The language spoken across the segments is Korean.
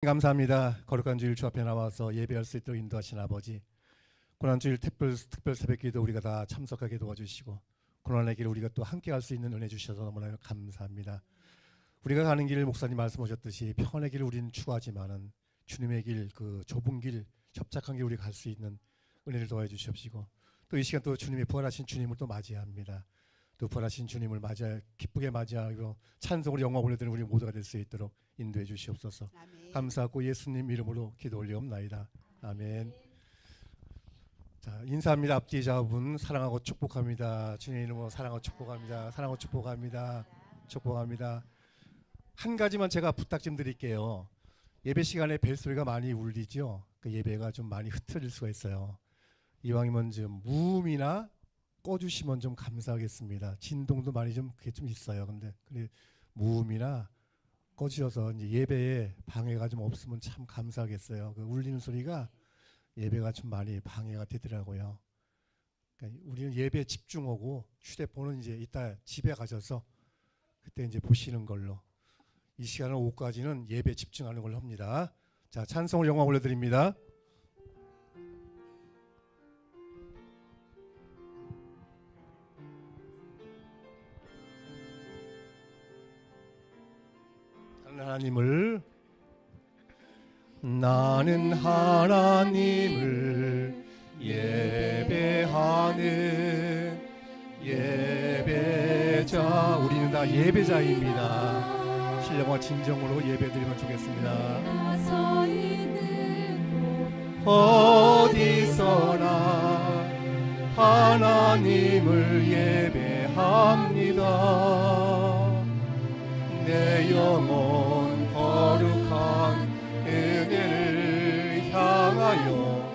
감사합니다. 거룩한 주일 주 앞에 나와서 예배할 수 있도록 인도하신 아버지, 고난주일 특별 새벽기도 우리가 다 참석하게 도와주시고 고난의 길 우리가 또 함께 갈 수 있는 은혜 주셔서 너무나 감사합니다. 우리가 가는 길 목사님 말씀하셨듯이 평안의 길을 우리는 추구하지만은 주님의 길, 그 좁은 길, 협착한 길 우리가 갈 수 있는 은혜를 도와해 주시옵시고, 또 이 시간 또 주님의 부활하신 주님을 또 맞이합니다. 또 부활하신 주님을 기쁘게 맞이하고 찬송으로 영광 올려드리는 우리 모두가 될 수 있도록 인도해 주시옵소서. 아멘. 감사하고 예수님 이름으로 기도 올리옵나이다. 아멘. 자, 인사합니다. 앞뒤 좌우분 사랑하고 축복합니다. 주님 이름으로 사랑하고 축복합니다. 사랑하고 축복합니다. 축복합니다. 한 가지만 제가 부탁 좀 드릴게요. 예배 시간에 벨소리가 많이 울리죠. 그 예배가 좀 많이 흐트릴 수가 있어요. 이왕이면 좀 무음이나 꺼주시면 좀 감사하겠습니다. 진동도 많이 좀 그게 좀 있어요. 근데 무음이나 꺼주셔서 이제 예배에 방해가 좀 없으면 참 감사하겠어요. 그 울리는 소리가 예배가 좀 많이 방해가 되더라고요. 그러니까 우리는 예배에 집중하고 휴대폰은 이제 이따 집에 가셔서 그때 이제 보시는 걸로, 이 시간은 오후까지는 예배에 집중하는 걸로 합니다. 자, 찬송을 영광 올려드립니다. 나는 하나님을 예배하는 예배자. 우리는 다 예배자입니다. 신령과 진정으로 예배드리면 좋겠습니다. 어디서나 하나님을 예배합니다. 내 영혼 거룩한 은혜를 향하여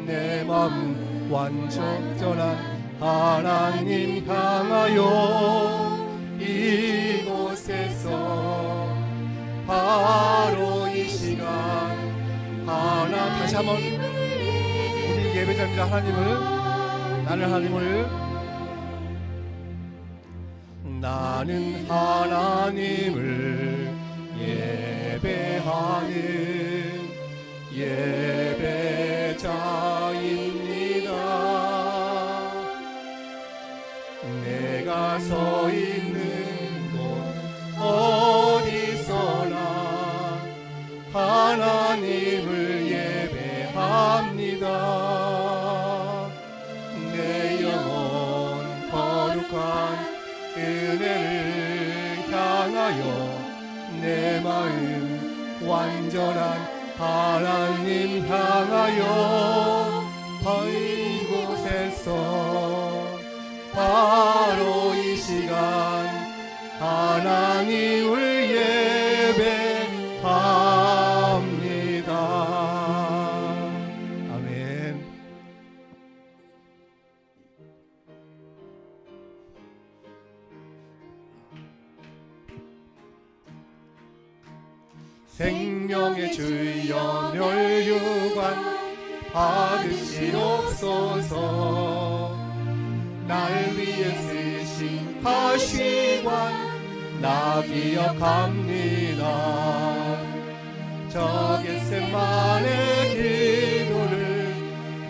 내 마음 완전한 하나님 향하여 이곳에서 바로 이 시간 다시 한번 우리 예배자입니다. 나는 하나님을 예배하는 예배자입니다. 내가 서 있는 곳 어디서나 하나님을 예배합니다. 내 영혼 거룩한 은혜를 향하여 내 마음 완전한 하나님 향하여 이곳에서 바로 이 시간 하나님을 예배합니다. 아멘. 생명의 주여 멸류관 받으시옵소서. 날 위해 쓰신 가시관 나 기억합니다. 저 겟세마네 기도를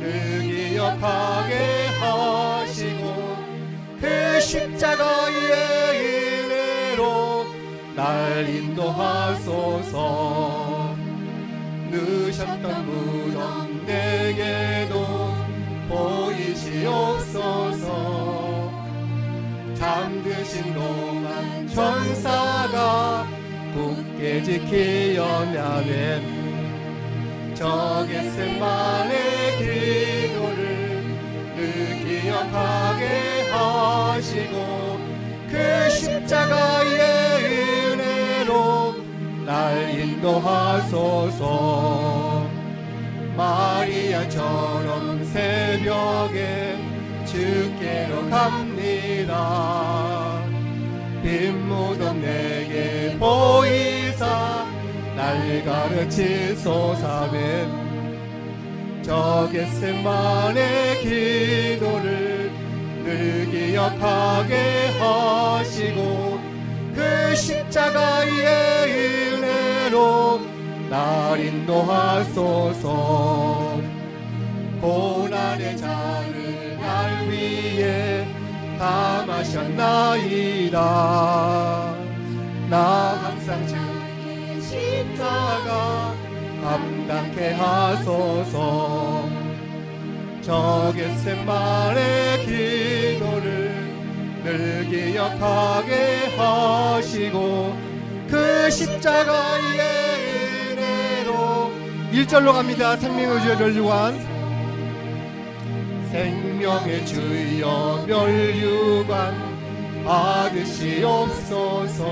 늘 기억하게 하시고 그 십자가의 은혜로 날 인도하소서. 누셨던 무덤 내게도 보이시옵소서. 잠드신 동안 전사가 굳게 지키려면 저 겟세마네 기도를 늘 기억하게 하시고 그 십자가의 은혜로 날 인도하소서. 마리아처럼 새벽에 주께로 갑니다. 빈 무덤 내게 보이사 날 가르치소서는 저 겟세마네 기도를 늘 기억하게 하시고 그 십자가의 은혜로 날 날 인도하소서. 고난의 잔을 날 위해 다 마셨나이다. 나 항상 주의 십자가 감당케 하소서. 저 겟세마네 기도를 늘 기억하게 하시고 그 십자가의 은혜로 1절로 갑니다. 생명의 주여 멸류관. 생명의 주여 멸류관 받으시옵소서.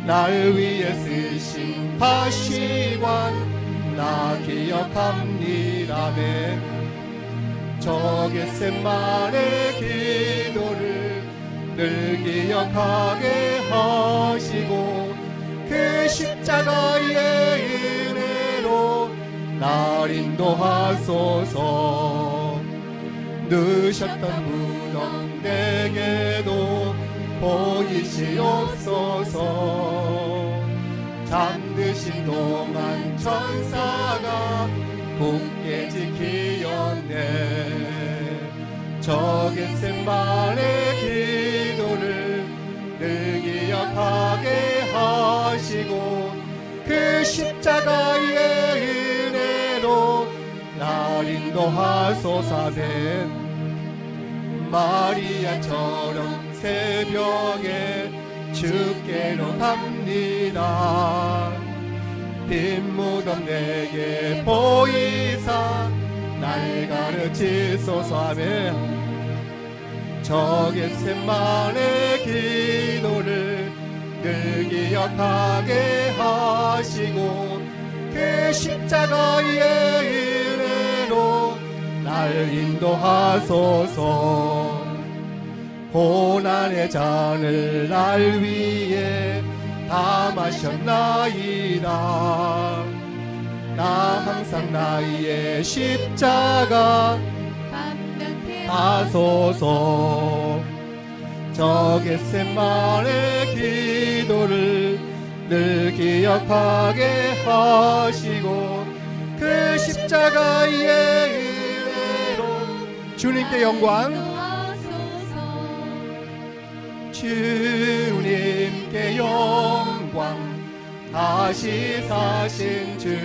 날 위해 쓰신 가시관 나 기억합니다네. 저 겟세마네 기도를 늘 기억하게 하시고 그 십자가의 은혜로 날 인도하소서. 늦었던 무덤 내게도 보이시옵소서. 잠드신 동안 천사가 굳게 지키었네. 저 겟세마네 기도를 늘 기억하게 하시고 그 십자가의 은혜로 날 인도하소서는. 마리아처럼 새벽에 주께로 갑니다. 빈 무덤 내게 보이사 날 가르치소서 하며 저 겟세마네 기도를 늘 기억하게 하시고 그 십자가의 은혜로 날 인도하소서. 고난의 잔을 날 위해 다 마셨나이다. 나 항상 나의 십자가 하소서. 저 겟세마네 기도를 늘 기억하게 하시고 그 십자가의 은혜로 주님께 영광. 주님께 영광. 다시 사신 주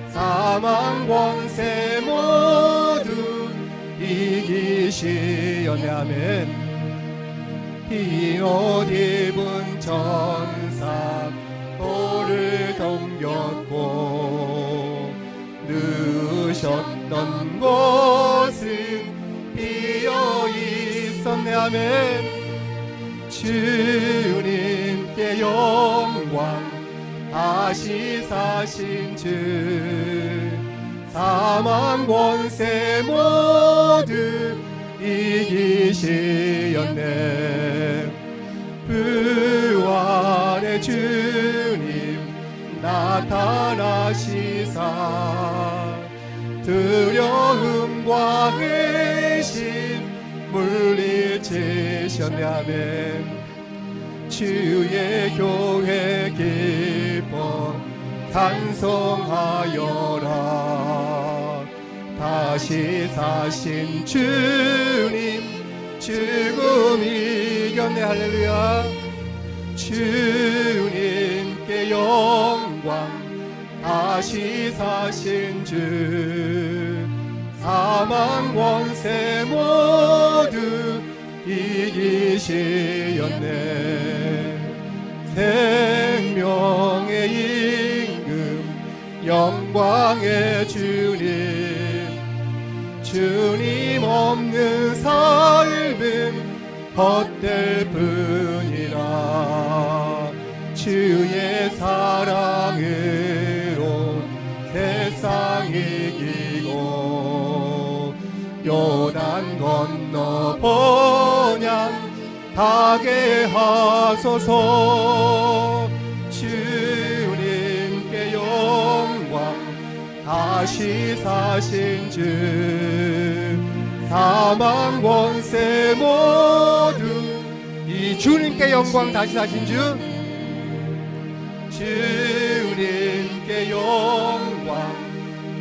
사망 권세 모두 이기시었네. 아멘. 흰 옷 입은 천사 돌을 덤볐고 누우셨던 곳은 비어 있었네. 아멘. 주님께 영광. 다시 사신 주 사망 권세 모두 이기시었네. 부활의 주님 나타나시사 두려움과 의심 물리치셨네. 아멘. 주의 교회 기뻐 찬송하여라. 다시 사신 주님 죽음 이겼네. 할렐루야. 주님께 영광. 다시 사신 주 사망 권세 모두 이기시었네. 생명의 임금 영광의 주님. 주님 없는 삶은 헛될 뿐이라. 주의 사랑으로 세상 이기고 요단 건너 번양 가게 하소서. 주님께 영광. 다시 사신 주 사망 권세 모두 이 주님께 영광. 다시 사신 주 주님께 영광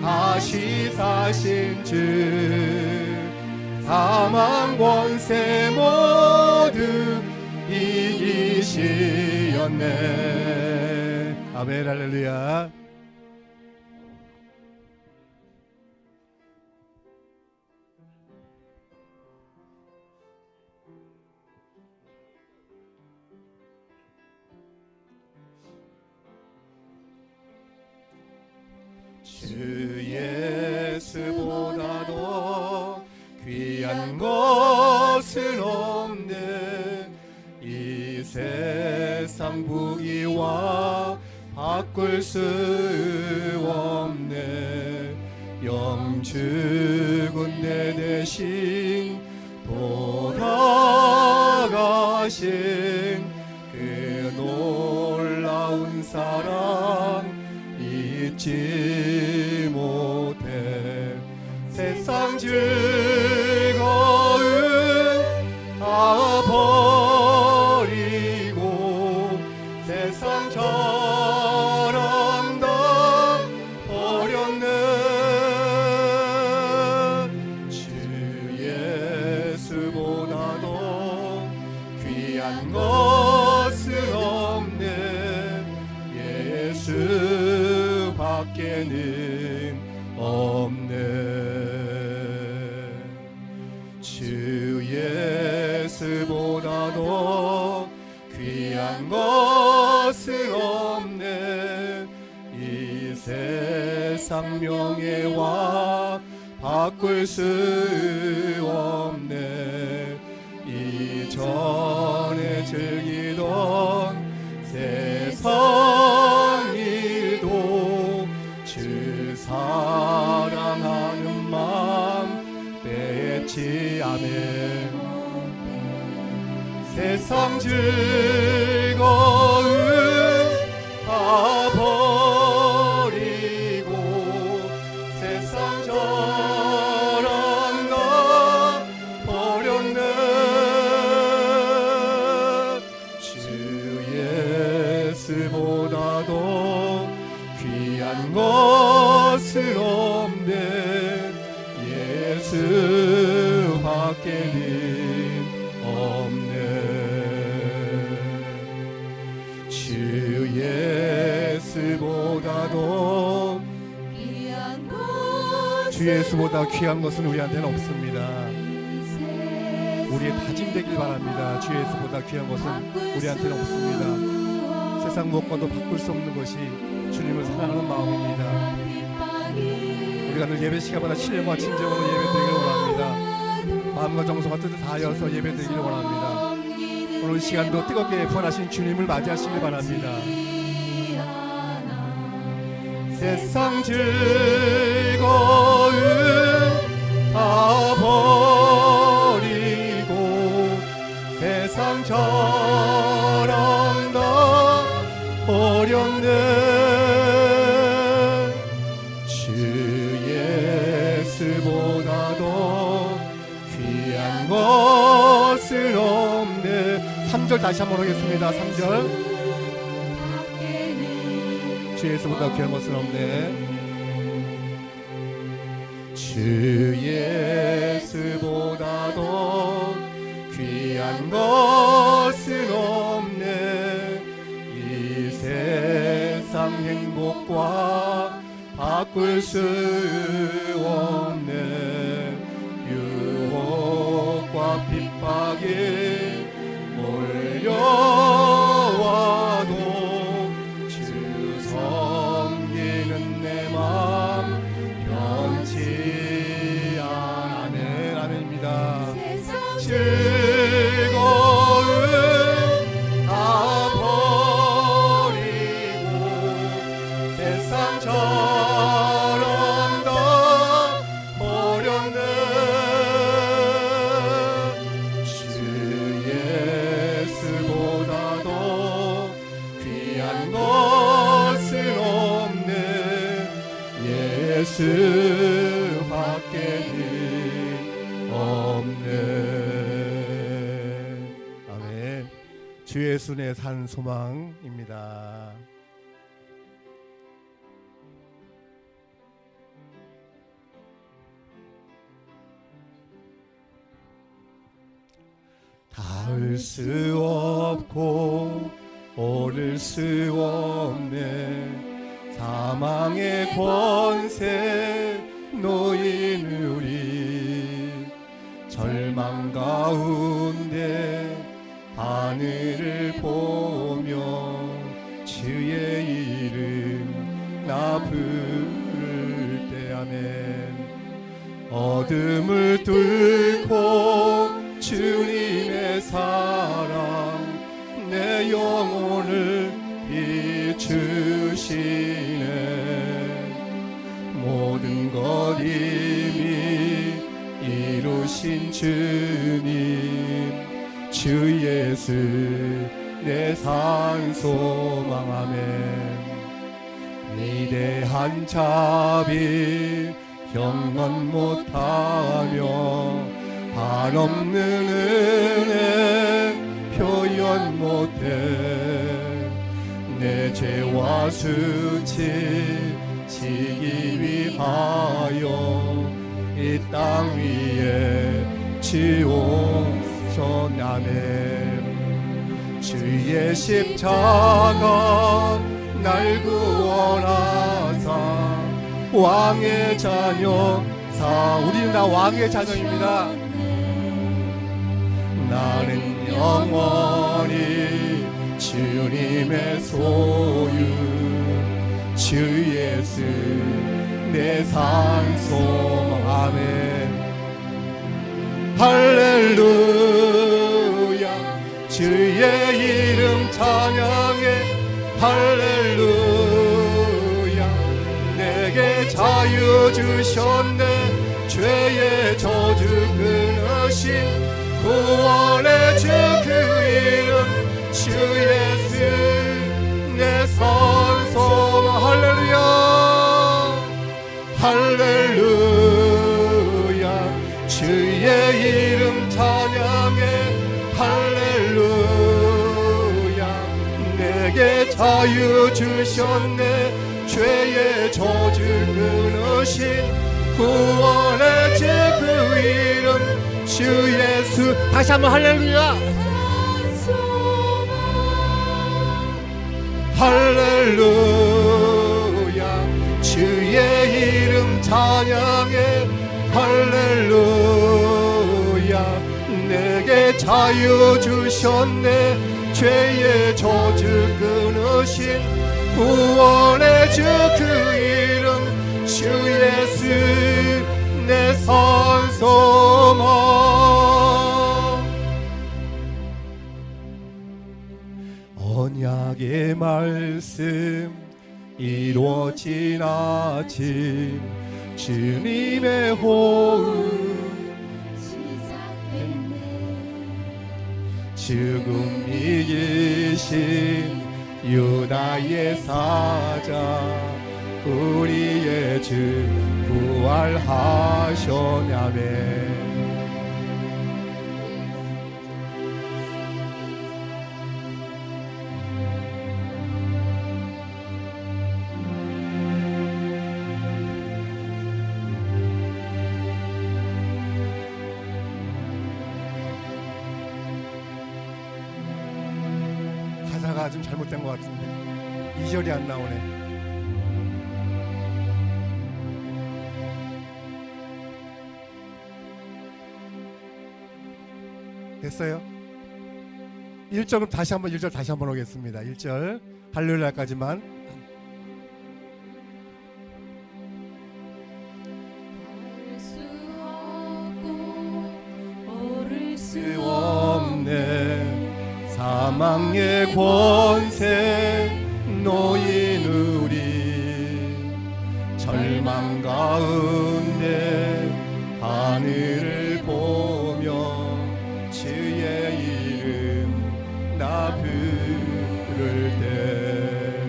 다시 사신 주 사망 권세 모두 이기시었네. 아멘. 할렐루야. 주 예수보다도 귀한 것은 없네. 이 세상 부귀와 바꿀 수 없네. 영주군 내 대신 돌아가신 그 놀라운 사랑 잊지 못해. 세상 즐거움 다 버리고 세상 자랑 다 버렸네. 주 예수보다도 귀한 것은 없네. 예수 밖에는 없네. 주 예수보다도 귀한 것은 없네. 이 세상 명예와 바꿀 수 없네. 이전에 즐기던 세상 일도 주 사랑하는 마음 뺏지 아멘. 세상 즐거움 다 버리고 세상 자랑 다 버렸네. 주 예수보다도 귀한 것은 없네. 예수 밖에는 없네. 주 예수보다도 주 예수보다 귀한 것은 우리한테는 없습니다. 우리의 다짐되길 바랍니다. 주 예수보다 귀한 것은 우리한테는 없습니다. 세상 무엇과도 바꿀 수 없는 것이 주님을 사랑하는 마음입니다. 우리가 늘 예배 시간마다 신령과 진정으로 예배드리길 원합니다. 마음과 정성과 뜻을 다하여서 예배드리길 원합니다. 오늘 시간도 뜨겁게 부활하신 주님을 맞이하시길 바랍니다. 세상 즐거움 다 버리고 세상 자랑 다 버렸네. 주 예수보다도 귀한 것은 없네. 3절 다시 한번 하겠습니다. 3절. 주 예수보다 귀한 것은 없네. 주 예수보다도 귀한 것은 없네. 이 세상 행복과 바꿀 수 없네. 유혹과 핍박이 몰려와도 섬기는 내 맘 변치 않네. 아멘입니다. 즐거움 다 버리고 세상 자랑 다 버렸네. 주 예수보다도 귀한 것은 없네. 예수 밖에는 없네. 아멘. 주 예수 내 산 소망입니다. 설 수 없고 오를 수 없네. 사망의 권세 놓인 우리 절망 가운데 하늘을 보며 주의 이름 나 부를 때 아멘. 어둠을 뚫고 주님의 사랑 내 영혼을 비추시네. 모든 것 이미 이루신 주님 주 예수 내 산 소망 아멘. 위대한 자비 형언 못하며 한없는 은혜 표현 못해. 내 죄와 수치 지기 위하여 이 땅 위에 지옥선하네. 주의 십자가 날 구원하사 왕의 자녀 우리는 다 왕의 자녀입니다. 나는 영원히 주님의 소유 주 예수 내 산 소망 아멘. 할렐루야 주의 이름 찬양해. 할렐루야 내게 자유 주셨네. 죄의 저주 끊으신 구원의 주 그 이름 주 예수 내 산 소망. 할렐루야 할렐루야 주의 이름 찬양해. 할렐루야 내게 자유 주셨네. 죄의 저주 끊으신 구원의 주 그 이름 주 예수. 다시 한번 할렐루야 할렐루야 주의 이름 찬양해. 할렐루야 내게 자유 주셨네. 죄의 저주 끊으신 구원의 주 그 이름 주 예수 내 산 소망. 언약의 말씀 이루어진 아침 주님의 호흡 죽음 이기신 유다의 사자 우리의 주 부활하셨냐매. 가사가 좀 잘못된 것 같은데 2절이 안 나오네. 됐어요? 1절 다시 한번 1절 다시 한번 오겠습니다. 1절 할렐루야까지만. 오를 수 없네. 사망의 권세 놓인 우리 절망 가운데 하늘을 보며 주의 이름 나 부를 때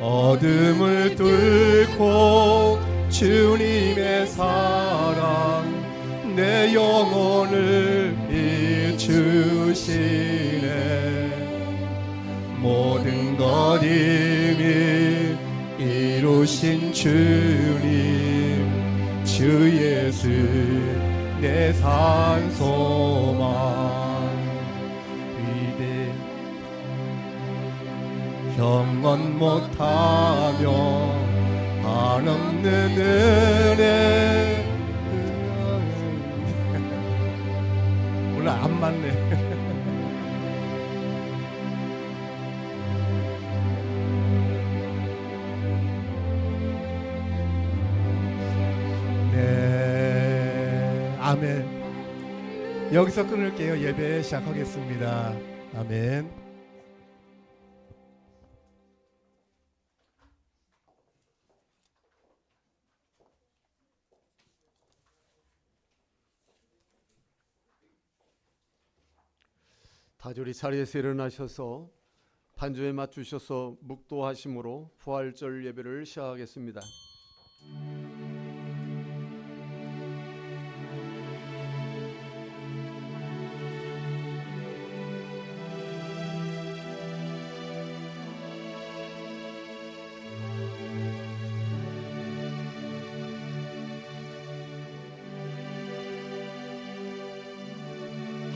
어둠을 뚫고 주님의 사랑 내 영혼을 비추시네. 모든 것 이미 이루신 주님 주 예수 내 산 소망. 경건 못하며 한없는 은혜. 몰라, 안 맞네. 네, 아멘. 여기서 끊을게요. 예배 시작하겠습니다. 아멘. 다조리 자리에서 일어나셔서 반주에 맞추셔서 묵도하심으로 부활절 예배를 시작하겠습니다.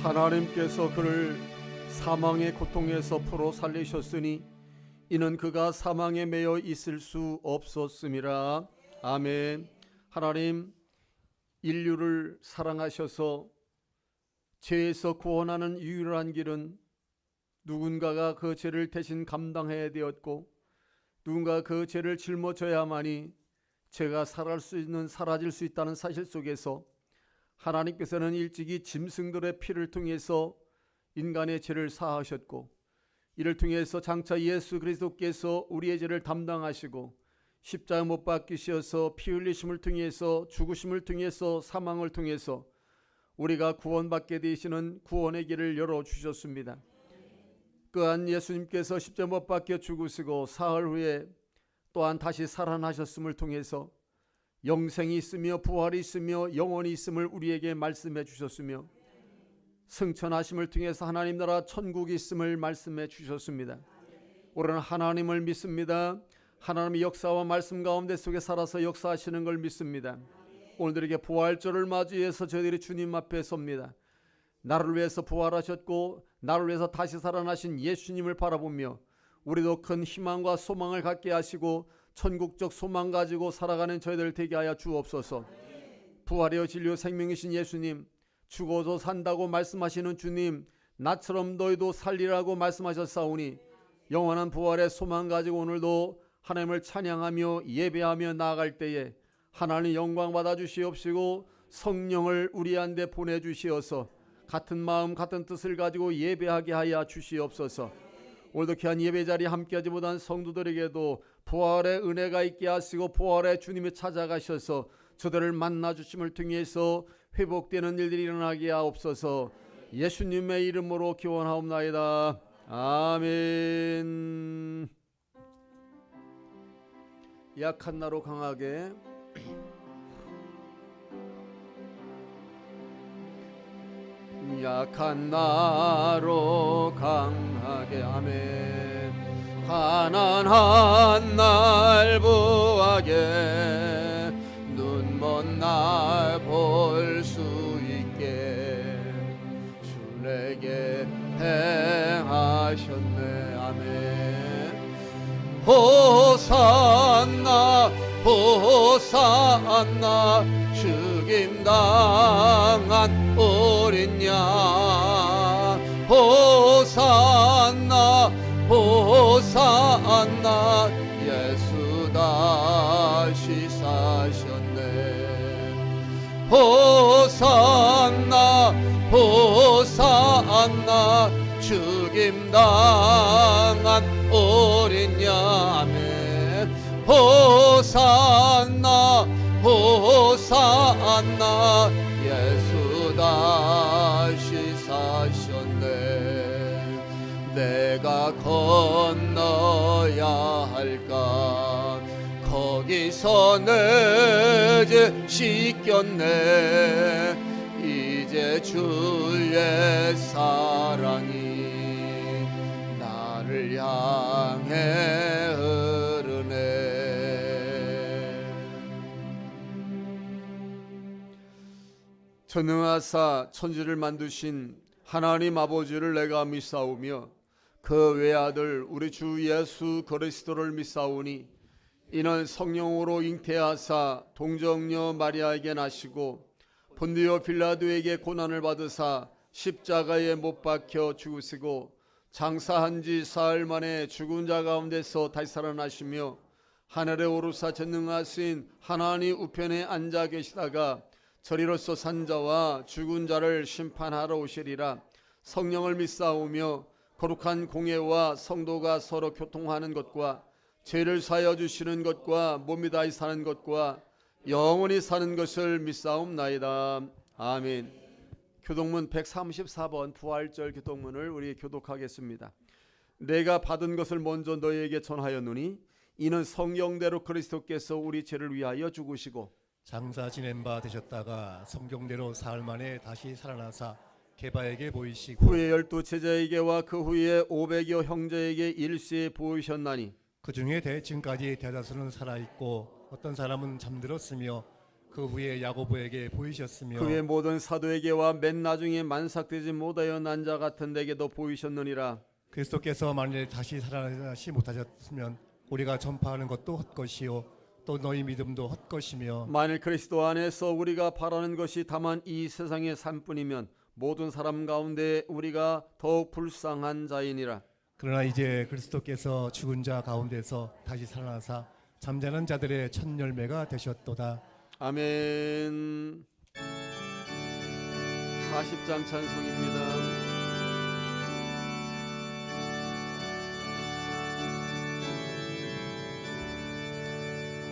하나님께서 그를 사망의 고통에서 풀어 살리셨으니 이는 그가 사망에 매여 있을 수 없었음이라. 아멘. 하나님, 인류를 사랑하셔서 죄에서 구원하는 유일한 길은 누군가가 그 죄를 대신 감당해야 되었고 누군가 그 죄를 짊어져야만이 죄가 사라질 수 있다는 사실 속에서 하나님께서는 일찍이 짐승들의 피를 통해서 인간의 죄를 사하셨고 이를 통해서 장차 예수 그리스도께서 우리의 죄를 담당하시고 십자가 못 박히셔서 피 흘리심을 통해서 죽으심을 통해서 사망을 통해서 우리가 구원받게 되시는 구원의 길을 열어주셨습니다. 또한 예수님께서 십자가 못 박혀 죽으시고 사흘 후에 또한 다시 살아나셨음을 통해서 영생이 있으며 부활이 있으며 영원히 있음을 우리에게 말씀해 주셨으며 승천하심을 통해서 하나님 나라 천국이 있음을 말씀해 주셨습니다. 우리는 하나님을 믿습니다. 하나님의 역사와 말씀 가운데 속에 살아서 역사하시는 걸 믿습니다. 오늘들에게 부활절을 맞이해서 저희들이 주님 앞에 섭니다. 나를 위해서 부활하셨고 나를 위해서 다시 살아나신 예수님을 바라보며 우리도 큰 희망과 소망을 갖게 하시고 천국적 소망 가지고 살아가는 저희들 되게 하여 주옵소서. 부활이요 진리요 생명이신 예수님, 죽어도 산다고 말씀하시는 주님, 나처럼 너희도 살리라고 말씀하셨사오니 영원한 부활의 소망 가지고 오늘도 하나님을 찬양하며 예배하며 나아갈 때에 하나님 영광 받아 주시옵시고 성령을 우리한테 보내주시어서 같은 마음 같은 뜻을 가지고 예배하게 하여 주시옵소서. 오늘도 귀한 예배 자리에 함께하지 못한 성도들에게도 부활의 은혜가 있게 하시고 부활의 주님이 찾아가셔서 저들을 만나주심을 통해서 회복되는 일들이 일어나게 하옵소서. 예수님의 이름으로 기원하옵나이다. 아멘. 약한 나로 강하게 약한 나로 강하게 아멘. 가난한 날 부하게 눈먼 날 볼 수 있게 주 내게 행하셨네. 아멘. 호산나 호산나 죽임당한 어린 양 호산나 호산나 예수 다시 사셨네. 호산나 호산나 죽임당한 어린 양 호산나 호산나 예수 다시 사셨네. 내가 건너야 할까 거기서 내 죄 씻겼네. 이제 주의 사랑이 나를 향해 흐르네. 전능하사 천지를 만드신 하나님 아버지를 내가 믿사오며 그 외아들 우리 주 예수 그리스도를 믿사오니 이는 성령으로 잉태하사 동정녀 마리아에게 나시고 본디오 빌라도에게 고난을 받으사 십자가에 못 박혀 죽으시고 장사한 지 사흘 만에 죽은 자 가운데서 다시 살아나시며 하늘에 오르사 전능하신 하나님 우편에 앉아 계시다가 저리로서 산 자와 죽은 자를 심판하러 오시리라. 성령을 믿사오며 거룩한 공예와 성도가 서로 교통하는 것과 죄를 사하여 주시는 것과 몸이 다시 사는 것과 영원히 사는 것을 믿사옵나이다. 아멘. 교독문 134번 부활절 교독문을 우리 교독하겠습니다. 내가 받은 것을 먼저 너희에게 전하였노니 이는 성경대로 그리스도께서 우리 죄를 위하여 죽으시고 장사 지낸 바 되셨다가 성경대로 사흘 만에 다시 살아나사 게바에게 보이시고 후에 12 제자에게와 그 후에 500여 형제에게 일시에 보이셨나니 그 중에 대층까지 대다수는 살아있고 어떤 사람은 잠들었으며 그 후에 야고보에게 보이셨으며 그 후에 모든 사도에게와 맨 나중에 만삭되지 못하여 난 자 같은 데게도 보이셨느니라. 그리스도께서 만일 다시 살아나시 못하셨으면 우리가 전파하는 것도 헛것이요 또 너희 믿음도 헛것이며 만일 그리스도 안에서 우리가 바라는 것이 다만 이 세상의 삶뿐이면 모든 사람 가운데 우리가 더욱 불쌍한 자이니라. 그러나 이제 그리스도께서 죽은 자 가운데서 다시 살아나사 잠자는 자들의 첫 열매가 되셨도다. 아멘. 40장 찬송입니다.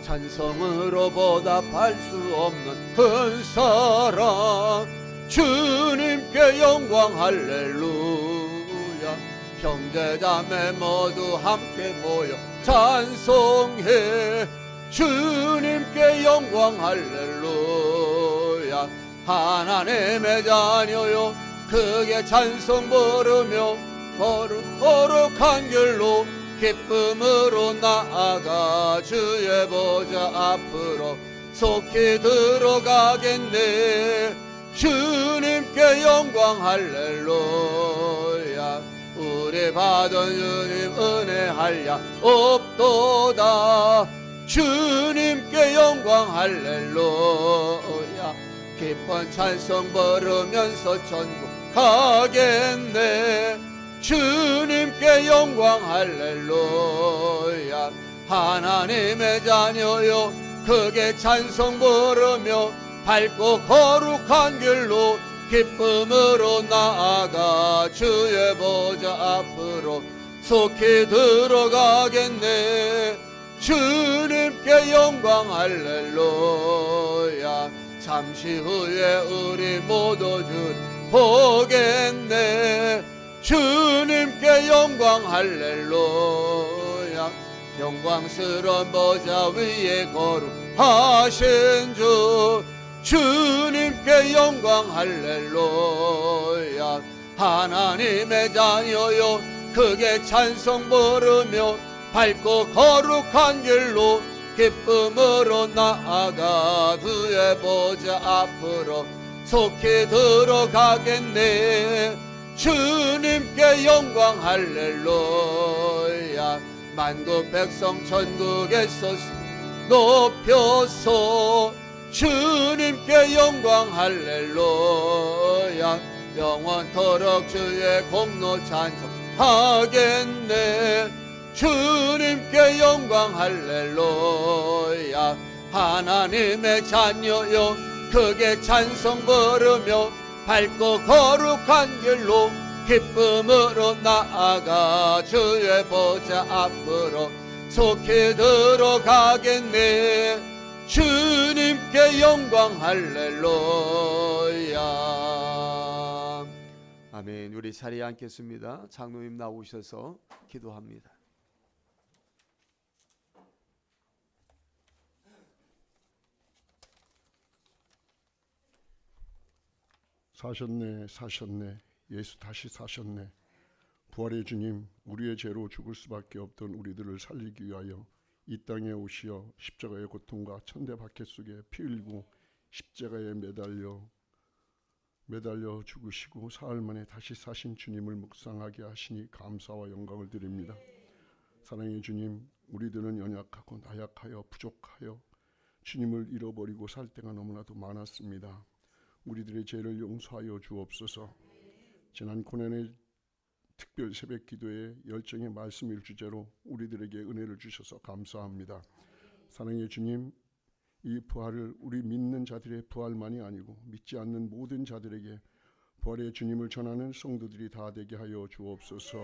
찬성으로 보답할 수 없는 큰 사랑 주님께 영광 할렐루야. 형제자매 모두 함께 모여 찬송해 주님께 영광 할렐루야. 하나님의 자녀요 크게 찬송 부르며 거룩한 길로 기쁨으로 나아가 주의 보좌 앞으로 속히 들어가겠네. 주님께 영광 할렐루야. 우리 받은 주님 은혜 한량 없도다. 주님께 영광 할렐루야. 기쁜 찬송 부르면서 천국 가겠네. 주님께 영광 할렐루야. 하나님의 자녀요 크게 찬송 부르며 밝고 거룩한 길로 기쁨으로 나아가 주의 보좌 앞으로 속히 들어가겠네. 주님께 영광 할렐루야. 잠시 후에 우리 모두 주 보겠네. 주님께 영광 할렐루야. 영광스러운 보좌 위에 거룩하신 주 주님께 영광 할렐루야. 하나님의 자녀요 크게 찬송 부르며 밝고 거룩한 길로 기쁨으로 나아가 주의 보좌 앞으로 속히 들어가겠네. 주님께 영광 할렐루야. 만국 백성 천국에서 높여서 주님께 영광 할렐루야. 영원토록 주의 공로 찬송하겠네. 주님께 영광 할렐루야. 하나님의 자녀여 크게 찬송 부르며 밝고 거룩한 길로 기쁨으로 나아가 주의 보좌 앞으로 속히 들어가겠네. 주님께 영광 할렐루야. 아멘. 우리 자리에 앉겠습니다. 장로님 나오셔서 기도합니다. 사셨네. 예수 다시 사셨네. 부활의 주님, 우리의 죄로 죽을 수밖에 없던 우리들을 살리기 위하여 이 땅에 오시어 십자가의 고통과 천대 박해 속에 피 흘리고 십자가에 매달려 매달려 죽으시고 사흘 만에 다시 사신 주님을 묵상하게 하시니 감사와 영광을 드립니다. 사랑의 주님, 우리들은 연약하고 나약하여 부족하여 주님을 잃어버리고 살 때가 너무나도 많았습니다. 우리들의 죄를 용서하여 주옵소서. 지난 고난의 특별 새벽 기도에 열정의 말씀을 주제로 우리들에게 은혜를 주셔서 감사합니다. 사랑의 주님, 이 부활을 우리 믿는 자들의 부활만이 아니고 믿지 않는 모든 자들에게 부활의 주님을 전하는 성도들이 다 되게 하여 주옵소서.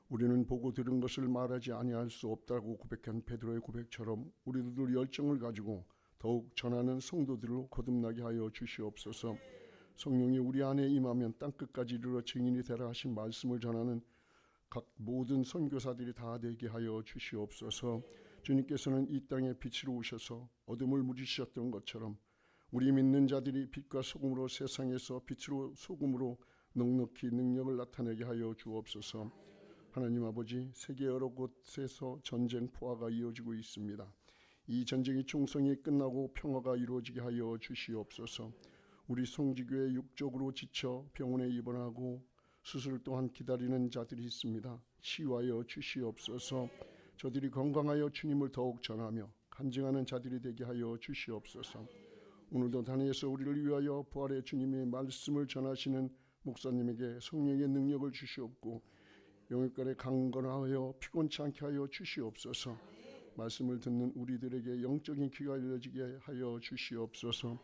우리는 보고 들은 것을 말하지 아니할 수 없다고 고백한 베드로의 고백처럼 우리들도 열정을 가지고 더욱 전하는 성도들로 거듭나게 하여 주시옵소서. 성령이 우리 안에 임하면 땅끝까지 이르러 증인이 되라 하신 말씀을 전하는 각 모든 선교사들이 다 되게 하여 주시옵소서. 주님께서는 이 땅에 빛으로 오셔서 어둠을 물리치셨던 것처럼 우리 믿는 자들이 빛과 소금으로 세상에서 빛으로 소금으로 넉넉히 능력을 나타내게 하여 주옵소서. 하나님 아버지, 세계 여러 곳에서 전쟁 포화가 이어지고 있습니다. 이 전쟁이 총성이 끝나고 평화가 이루어지게 하여 주시옵소서. 우리 송지교회 육적으로 지쳐 병원에 입원하고 수술 또한 기다리는 자들이 있습니다. 치유하여 주시옵소서. 저들이 건강하여 주님을 더욱 전하며 간증하는 자들이 되게 하여 주시옵소서. 오늘도 단위에서 우리를 위하여 부활의 주님의 말씀을 전하시는 목사님에게 성령의 능력을 주시옵고 영역간에 강건하여 피곤치 않게 하여 주시옵소서. 말씀을 듣는 우리들에게 영적인 귀가 열려지게 하여 주시옵소서.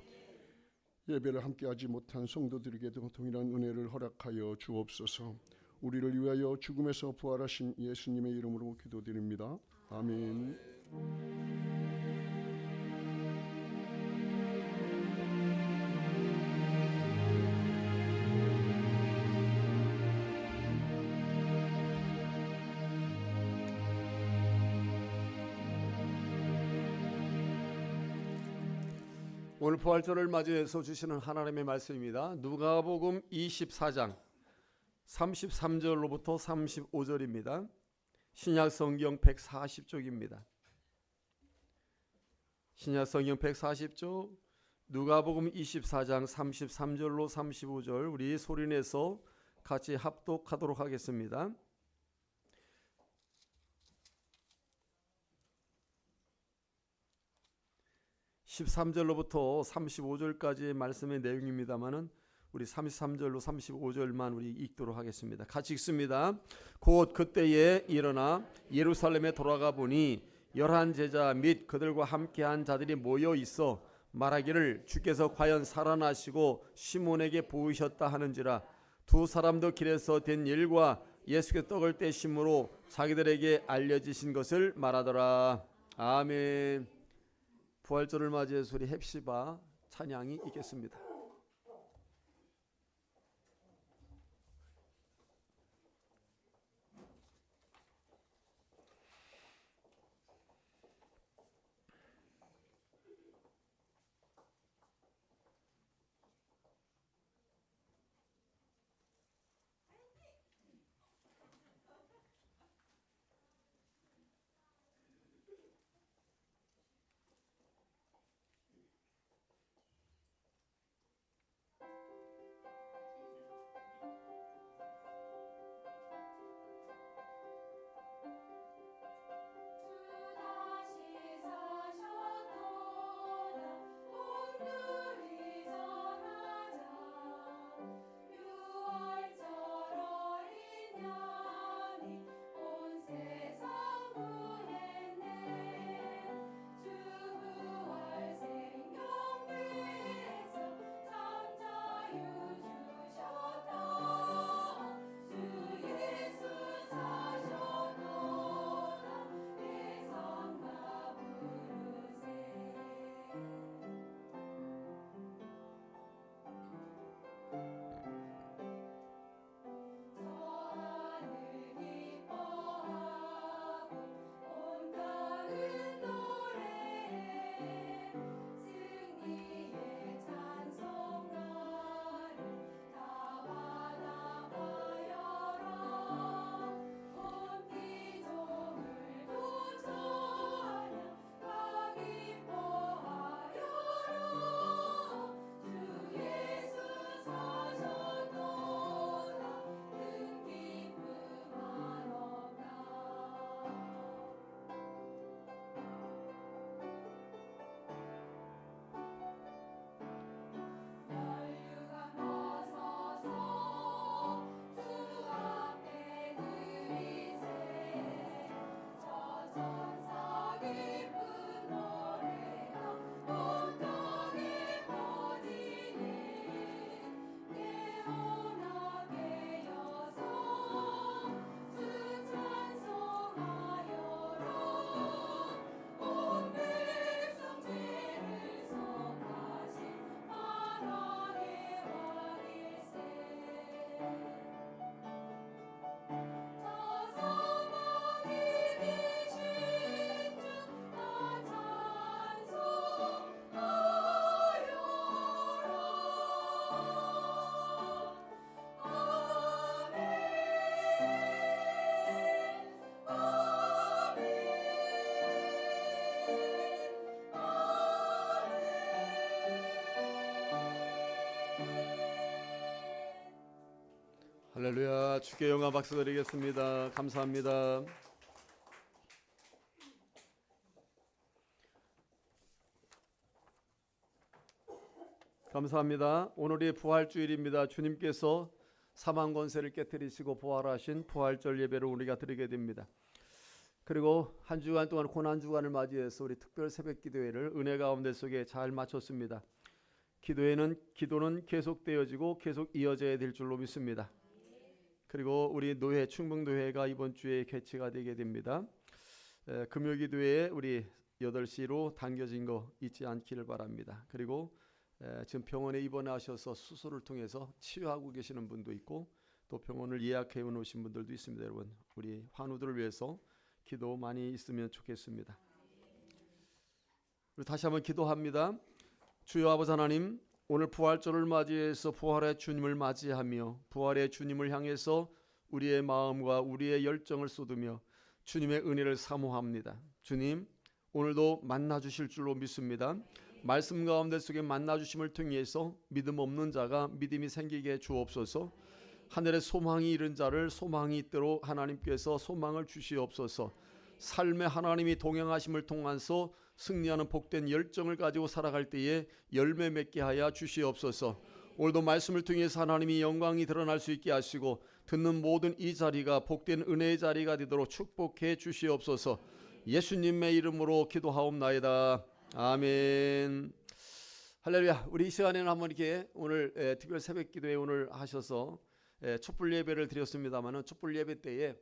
예배를 함께하지 못한 성도들에게도 동일한 은혜를 허락하여 주옵소서. 우리를 위하여 죽음에서 부활하신 예수님의 이름으로 기도드립니다. 아멘. 오늘 부활절을 맞이해서 주시는 하나님의 말씀입니다. 누가복음 24장 33절로부터 35절입니다. 신약 성경 140쪽입니다. 신약 성경 140쪽 누가복음 24장 33절로 35절 우리 소리내서 같이 합독하도록 하겠습니다. 13절로부터 35절까지의 말씀의 내용입니다만은 우리 33절로 35절만 우리 읽도록 하겠습니다. 같이 읽습니다. 곧 그때에 일어나 예루살렘에 돌아가 보니 11 제자 및 그들과 함께한 자들이 모여 있어 말하기를 주께서 과연 살아나시고 시몬에게 보이셨다 하는지라. 두 사람도 길에서 된 일과 예수께 떡을 떼심으로 자기들에게 알려지신 것을 말하더라. 아멘. 부활절을 맞이해서 우리 헵시바 찬양이 있겠습니다. 할렐루야. 주께 영광 박수 드리겠습니다. 감사합니다. 감사합니다. 오늘이 부활주일입니다. 주님께서 사망 권세를 깨뜨리시고 부활하신 부활절 예배를 우리가 드리게 됩니다. 그리고 한 주간 동안 고난 주간을 맞이해서 우리 특별 새벽 기도회를 은혜 가운데 속에 잘 마쳤습니다. 기도는 계속되어지고 계속 이어져야 될 줄로 믿습니다. 그리고 우리 노회 충북노회가 이번 주에 개최가 되게 됩니다. 금요기도회에 우리 8시로 당겨진 거 잊지 않기를 바랍니다. 그리고 지금 병원에 입원하셔서 수술을 통해서 치유하고 계시는 분도 있고 또 병원을 예약해 놓으신 분들도 있습니다. 여러분, 우리 환우들을 위해서 기도 많이 있으면 좋겠습니다. 우리 다시 한번 기도합니다. 주여 아버지 하나님, 오늘 부활절을 맞이해서 부활의 주님을 맞이하며 부활의 주님을 향해서 우리의 마음과 우리의 열정을 쏟으며 주님의 은혜를 사모합니다. 주님, 오늘도 만나주실 줄로 믿습니다. 말씀 가운데 속에 만나주심을 통해서 믿음 없는 자가 믿음이 생기게 주옵소서. 하늘의 소망이 이른 자를 소망이 있도록 하나님께서 소망을 주시옵소서. 삶의 하나님이 동행하심을 통해서 승리하는 복된 열정을 가지고 살아갈 때에 열매 맺게 하여 주시옵소서. 오늘도 말씀을 통해서 하나님이 영광이 드러날 수 있게 하시고 듣는 모든 이 자리가 복된 은혜의 자리가 되도록 축복해 주시옵소서. 예수님의 이름으로 기도하옵나이다. 아멘. 할렐루야. 우리 이 시간에는 한번 이렇게 오늘 특별 새벽 기도회 오늘 하셔서 촛불 예배를 드렸습니다마는 촛불 예배 때에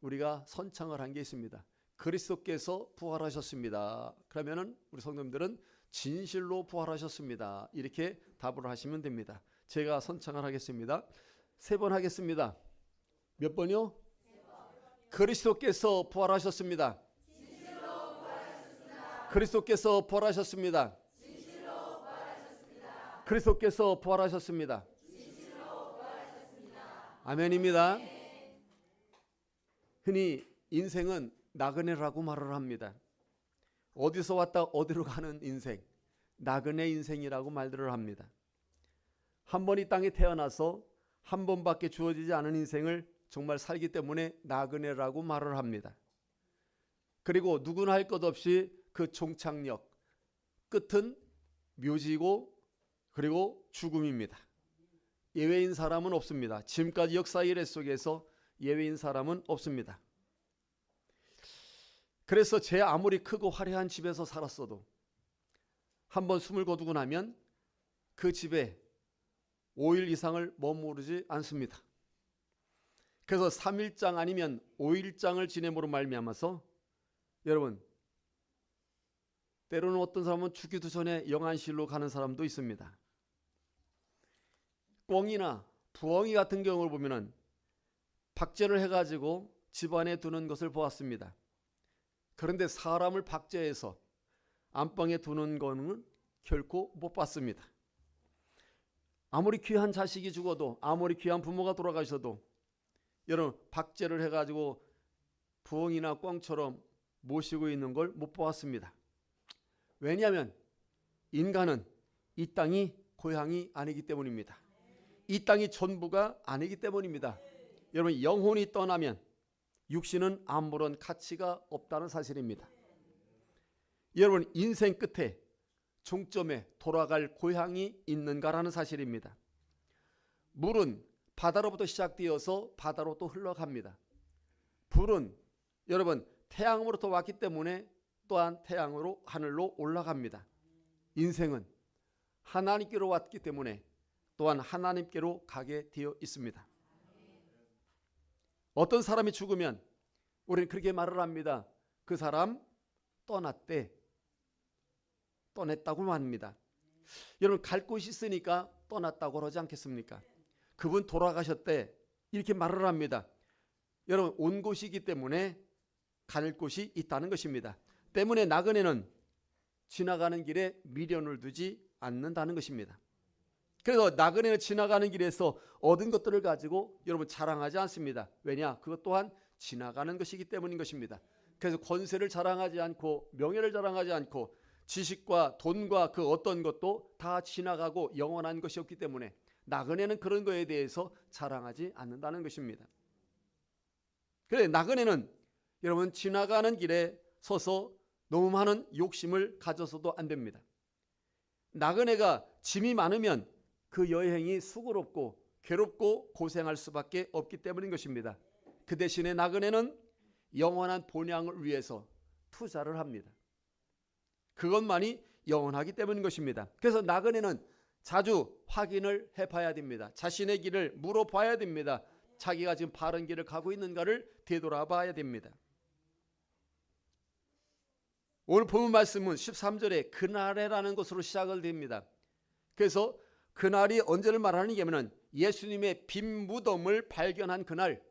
우리가 선창을 한 게 있습니다. 그리스도께서 부활하셨습니다. 그러면은 우리 성도님들은 진실로 부활하셨습니다. 이렇게 답을 하시면 됩니다. 제가 선창을 하겠습니다. 3번 하겠습니다. 몇 번이요? 그리스도께서 부활하셨습니다. 그리스도께서 부활하셨습니다. 그리스도께서 부활하셨습니다. 아멘입니다. 흔히 인생은 나그네라고 말을 합니다. 어디서 왔다 어디로 가는 인생, 나그네 인생이라고 말들을 합니다. 한 번 이 땅에 태어나서 한 번밖에 주어지지 않은 인생을 정말 살기 때문에 나그네라고 말을 합니다. 그리고 누구나 할 것 없이 그 종착역, 끝은 묘지고 그리고 죽음입니다. 예외인 사람은 없습니다. 지금까지 역사 이래 속에서 예외인 사람은 없습니다. 그래서 제 아무리 크고 화려한 집에서 살았어도 한번 숨을 거두고 나면 그 집에 5일 이상을 머무르지 않습니다. 그래서 3일장 아니면 5일장을 지냄으로 말미암아서 여러분, 때로는 어떤 사람은 죽기도 전에 영안실로 가는 사람도 있습니다. 꿩이나 부엉이 같은 경우를 보면은 박제를 해가지고 집안에 두는 것을 보았습니다. 그런데 사람을 박제해서 안방에 두는 거는 결코 못 봤습니다. 아무리 귀한 자식이 죽어도 아무리 귀한 부모가 돌아가셔도 여러분 박제를 해가지고 부엉이나 꿩처럼 모시고 있는 걸 못 보았습니다. 왜냐하면 인간은 이 땅이 고향이 아니기 때문입니다. 이 땅이 전부가 아니기 때문입니다. 여러분 영혼이 떠나면 육신은 아무런 가치가 없다는 사실입니다. 여러분 인생 끝에 종점에 돌아갈 고향이 있는가라는 사실입니다. 물은 바다로부터 시작되어서 바다로 또 흘러갑니다. 불은 여러분 태양으로부터 왔기 때문에 또한 태양으로 하늘로 올라갑니다. 인생은 하나님께로 왔기 때문에 또한 하나님께로 가게 되어 있습니다. 어떤 사람이 죽으면 우리는 그렇게 말을 합니다. 그 사람 떠났대. 떠났다고 합니다. 여러분 갈 곳이 있으니까 떠났다고 그러지 않겠습니까? 그분 돌아가셨대. 이렇게 말을 합니다. 여러분 온 곳이기 때문에 갈 곳이 있다는 것입니다. 때문에 나그네는 지나가는 길에 미련을 두지 않는다는 것입니다. 그래서 나그네는 지나가는 길에서 얻은 것들을 가지고 여러분 자랑하지 않습니다. 왜냐? 그것 또한 지나가는 것이기 때문인 것입니다. 그래서 권세를 자랑하지 않고 명예를 자랑하지 않고 지식과 돈과 그 어떤 것도 다 지나가고 영원한 것이 없기 때문에 나그네는 그런 거에 대해서 자랑하지 않는다는 것입니다. 그래, 나그네는 여러분 지나가는 길에 서서 너무 많은 욕심을 가져서도 안 됩니다. 나그네가 짐이 많으면 그 여행이 수고롭고 괴롭고 고생할 수밖에 없기 때문인 것입니다. 그 대신에 나그네는 영원한 본향을 위해서 투자를 합니다. 그것만이 영원하기 때문인 것입니다. 그래서 나그네는 자주 확인을 해봐야 됩니다. 자신의 길을 물어봐야 됩니다. 자기가 지금 바른 길을 가고 있는가를 되돌아봐야 됩니다. 오늘 본문 말씀은 13절에 그날에라는 것으로 시작을 됩니다. 그래서 그날이 언제를 말하는 게냐면 예수님의 빈 무덤을 발견한 그날,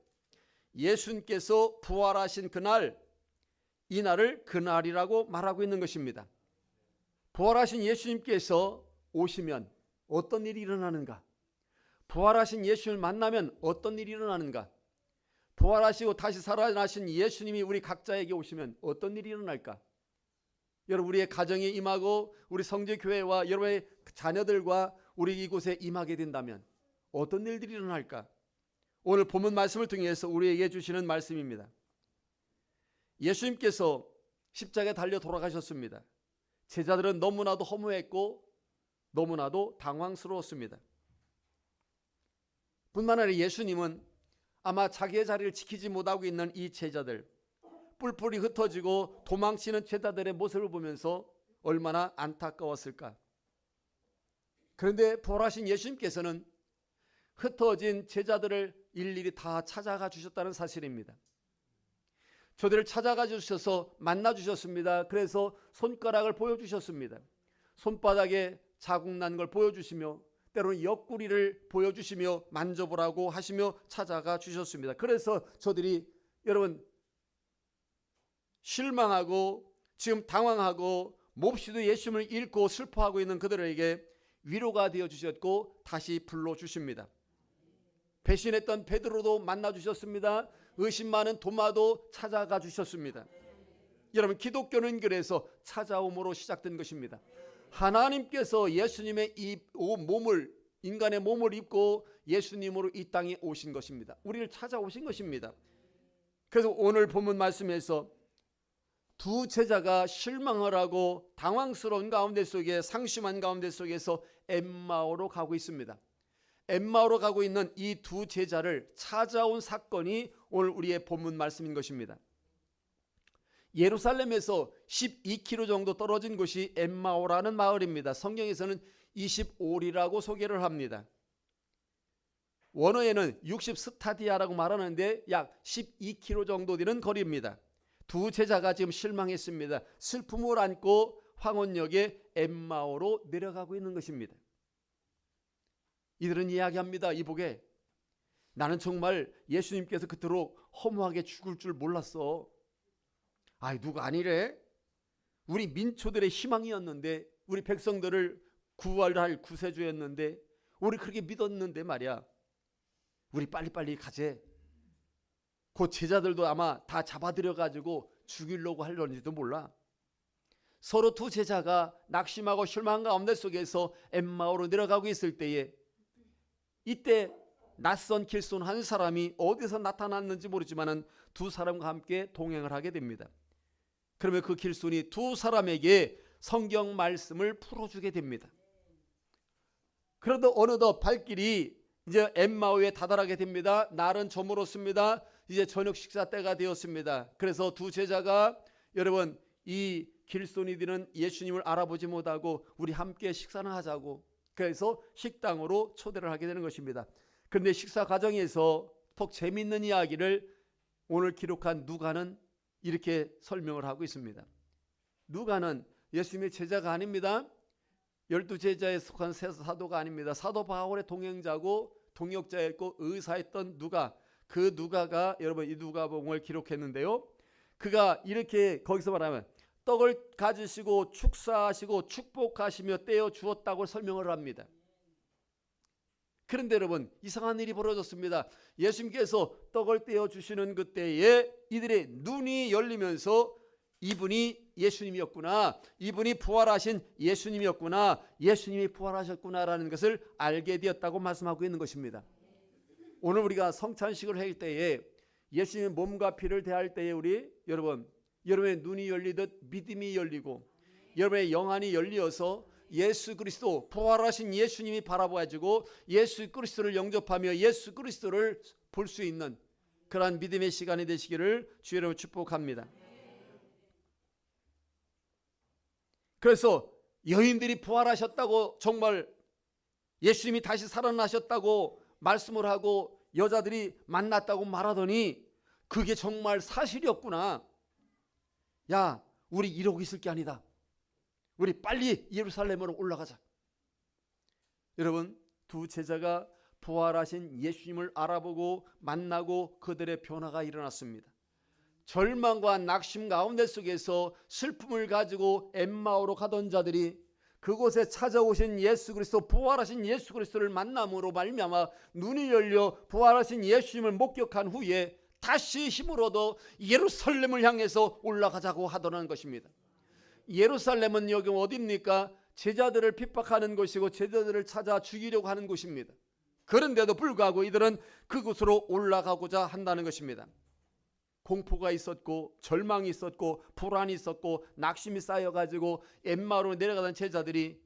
예수님께서 부활하신 그날, 이 날을 그날이라고 말하고 있는 것입니다. 부활하신 예수님께서 오시면 어떤 일이 일어나는가? 부활하신 예수를 만나면 어떤 일이 일어나는가? 부활하시고 다시 살아나신 예수님이 우리 각자에게 오시면 어떤 일이 일어날까? 여러분, 우리의 가정에 임하고 우리 성지교회와 여러분의 자녀들과 우리 이곳에 임하게 된다면 어떤 일들이 일어날까? 오늘 본문 말씀을 통해서 우리에게 주시는 말씀입니다. 예수님께서 십자가에 달려 돌아가셨습니다. 제자들은 너무나도 허무했고 너무나도 당황스러웠습니다. 뿐만 아니라 예수님은 아마 자기의 자리를 지키지 못하고 있는 이 제자들, 뿔뿔이 흩어지고 도망치는 제자들의 모습을 보면서 얼마나 안타까웠을까. 그런데 부활하신 예수님께서는 흩어진 제자들을 일일이 다 찾아가 주셨다는 사실입니다. 저들을 찾아가 주셔서 만나 주셨습니다. 그래서 손가락을 보여주셨습니다. 손바닥에 자국 난 걸 보여주시며 때로는 옆구리를 보여주시며 만져보라고 하시며 찾아가 주셨습니다. 그래서 저들이 여러분 실망하고 지금 당황하고 몹시도 예수님을 잃고 슬퍼하고 있는 그들에게 위로가 되어 주셨고 다시 불러주십니다. 배신했던 베드로도 만나 주셨습니다. 의심 많은 도마도 찾아가 주셨습니다. 여러분, 기독교는 그래서 찾아옴으로 시작된 것입니다. 하나님께서 예수님의 이 몸을, 인간의 몸을 입고 예수님으로 이 땅에 오신 것입니다. 우리를 찾아오신 것입니다. 그래서 오늘 본문 말씀에서 두 제자가 실망을 하고 당황스러운 가운데 속에, 상심한 가운데 속에서 엠마오로 가고 있습니다. 엠마오로 가고 있는 이 두 제자를 찾아온 사건이 오늘 우리의 본문 말씀인 것입니다. 예루살렘에서 12km 정도 떨어진 곳이 엠마오라는 마을입니다. 성경에서는 25리라고 소개를 합니다. 원어에는 60스타디아라고 말하는데 약 12km 정도 되는 거리입니다. 두 제자가 지금 실망했습니다. 슬픔을 안고 황혼역의 엠마오로 내려가고 있는 것입니다. 이들은 이야기합니다. 이복에 나는 정말 예수님께서 그토록 허무하게 죽을 줄 몰랐어. 아이, 누가 아니래? 우리 민초들의 희망이었는데, 우리 백성들을 구원할 구세주였는데, 우리 그렇게 믿었는데 말이야. 우리 빨리빨리 가재. 그 제자들도 아마 다 잡아들여가지고 죽이려고 하려는지도 몰라. 서로 두 제자가 낙심하고 실망 가운데 속에서 엠마오로 내려가고 있을 때에 이때 낯선 길손 한 사람이 어디서 나타났는지 모르지만 두 사람과 함께 동행을 하게 됩니다. 그러면 그 길손이 두 사람에게 성경 말씀을 풀어주게 됩니다. 그러다 어느덧 발길이 이제 엠마오에 다다르게 됩니다. 날은 저물었습니다. 이제 저녁 식사 때가 되었습니다. 그래서 두 제자가 여러분 이 길손이 되는 예수님을 알아보지 못하고 우리 함께 식사를 하자고, 그래서 식당으로 초대를 하게 되는 것입니다. 그런데 식사 과정에서 더 재미있는 이야기를 오늘 기록한 누가는 이렇게 설명을 하고 있습니다. 누가는 예수님의 제자가 아닙니다. 12제자에 속한 사도가 아닙니다. 사도 바울의 동행자고 동역자였고 의사였던 누가, 그 누가가 여러분 이 누가복음을 기록했는데요. 그가 이렇게 거기서 말하면 떡을 가지시고 축사하시고 축복하시며 떼어 주었다고 설명을 합니다. 그런데 여러분 이상한 일이 벌어졌습니다. 예수님께서 떡을 떼어 주시는 그때에 이들의 눈이 열리면서 이분이 예수님이었구나, 이분이 부활하신 예수님이었구나, 예수님이 부활하셨구나라는 것을 알게 되었다고 말씀하고 있는 것입니다. 오늘 우리가 성찬식을 할 때에 예수님의 몸과 피를 대할 때에 여러분의 눈이 열리듯 믿음이 열리고 여러분의 영안이 열리어서 예수 그리스도, 부활하신 예수님이 바라봐지고 예수 그리스도를 영접하며 예수 그리스도를 볼 수 있는 그러한 믿음의 시간이 되시기를 주의 이름으로 축복합니다. 그래서 여인들이 부활하셨다고, 정말 예수님이 다시 살아나셨다고 말씀을 하고 여자들이 만났다고 말하더니 그게 정말 사실이었구나. 야, 우리 이러고 있을 게 아니다. 우리 빨리 예루살렘으로 올라가자. 여러분, 두 제자가 부활하신 예수님을 알아보고 만나고 그들의 변화가 일어났습니다. 절망과 낙심 가운데 속에서 슬픔을 가지고 엠마오로 가던 자들이 그곳에 찾아오신 예수 그리스도, 부활하신 예수 그리스도를 만남으로 말미암아 눈이 열려 부활하신 예수님을 목격한 후에 다시 힘을 얻어 예루살렘을 향해서 올라가자고 하더라는 것입니다. 예루살렘은 여기 어디입니까? 제자들을 핍박하는 곳이고 제자들을 찾아 죽이려고 하는 곳입니다. 그런데도 불구하고 이들은 그곳으로 올라가고자 한다는 것입니다. 공포가 있었고 절망이 있었고 불안이 있었고 낙심이 쌓여가지고 엠마오로 내려가던 제자들이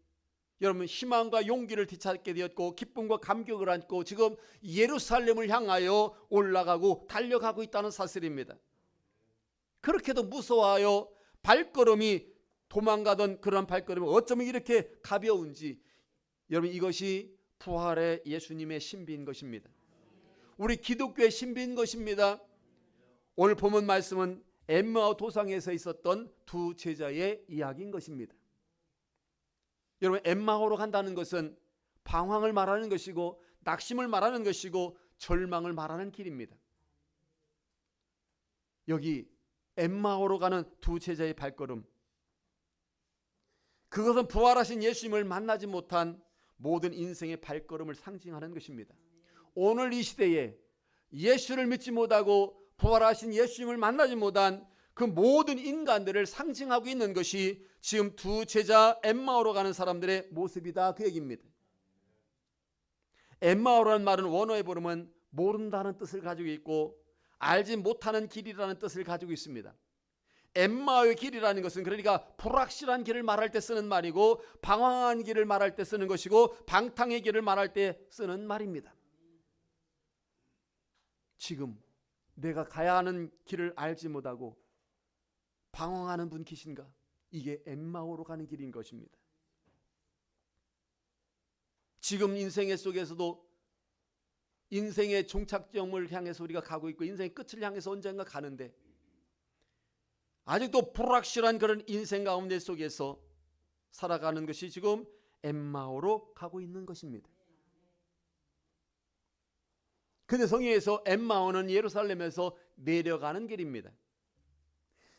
여러분 희망과 용기를 되찾게 되었고 기쁨과 감격을 안고 지금 예루살렘을 향하여 올라가고 달려가고 있다는 사실입니다. 그렇게도 무서워하여 발걸음이 도망가던 그런 발걸음이 어쩌면 이렇게 가벼운지, 여러분 이것이 부활의 예수님의 신비인 것입니다. 우리 기독교의 신비인 것입니다. 오늘 본문 말씀은 엠마오 도상에서 있었던 두 제자의 이야기인 것입니다. 여러분, 엠마오로 간다는 것은 방황을 말하는 것이고 낙심을 말하는 것이고 절망을 말하는 길입니다. 여기 엠마오로 가는 두 제자의 발걸음, 그것은 부활하신 예수님을 만나지 못한 모든 인생의 발걸음을 상징하는 것입니다. 오늘 이 시대에 예수를 믿지 못하고 부활하신 예수님을 만나지 못한 그 모든 인간들을 상징하고 있는 것이 지금 두 제자 엠마오로 가는 사람들의 모습이다, 그 얘기입니다. 엠마오라는 말은 원어에 보면 모른다는 뜻을 가지고 있고 알지 못하는 길이라는 뜻을 가지고 있습니다. 엠마오의 길이라는 것은 그러니까 불확실한 길을 말할 때 쓰는 말이고 방황한 길을 말할 때 쓰는 것이고 방탕의 길을 말할 때 쓰는 말입니다. 지금 내가 가야 하는 길을 알지 못하고 방황하는 분 계신가? 이게 엠마오로 가는 길인 것입니다. 지금 인생의 속에서도 인생의 종착점을 향해서 우리가 가고 있고 인생의 끝을 향해서 언젠가 가는데 아직도 불확실한 그런 인생 가운데 속에서 살아가는 것이 지금 엠마오로 가고 있는 것입니다. 근데 성경에서 엠마오는 예루살렘에서 내려가는 길입니다.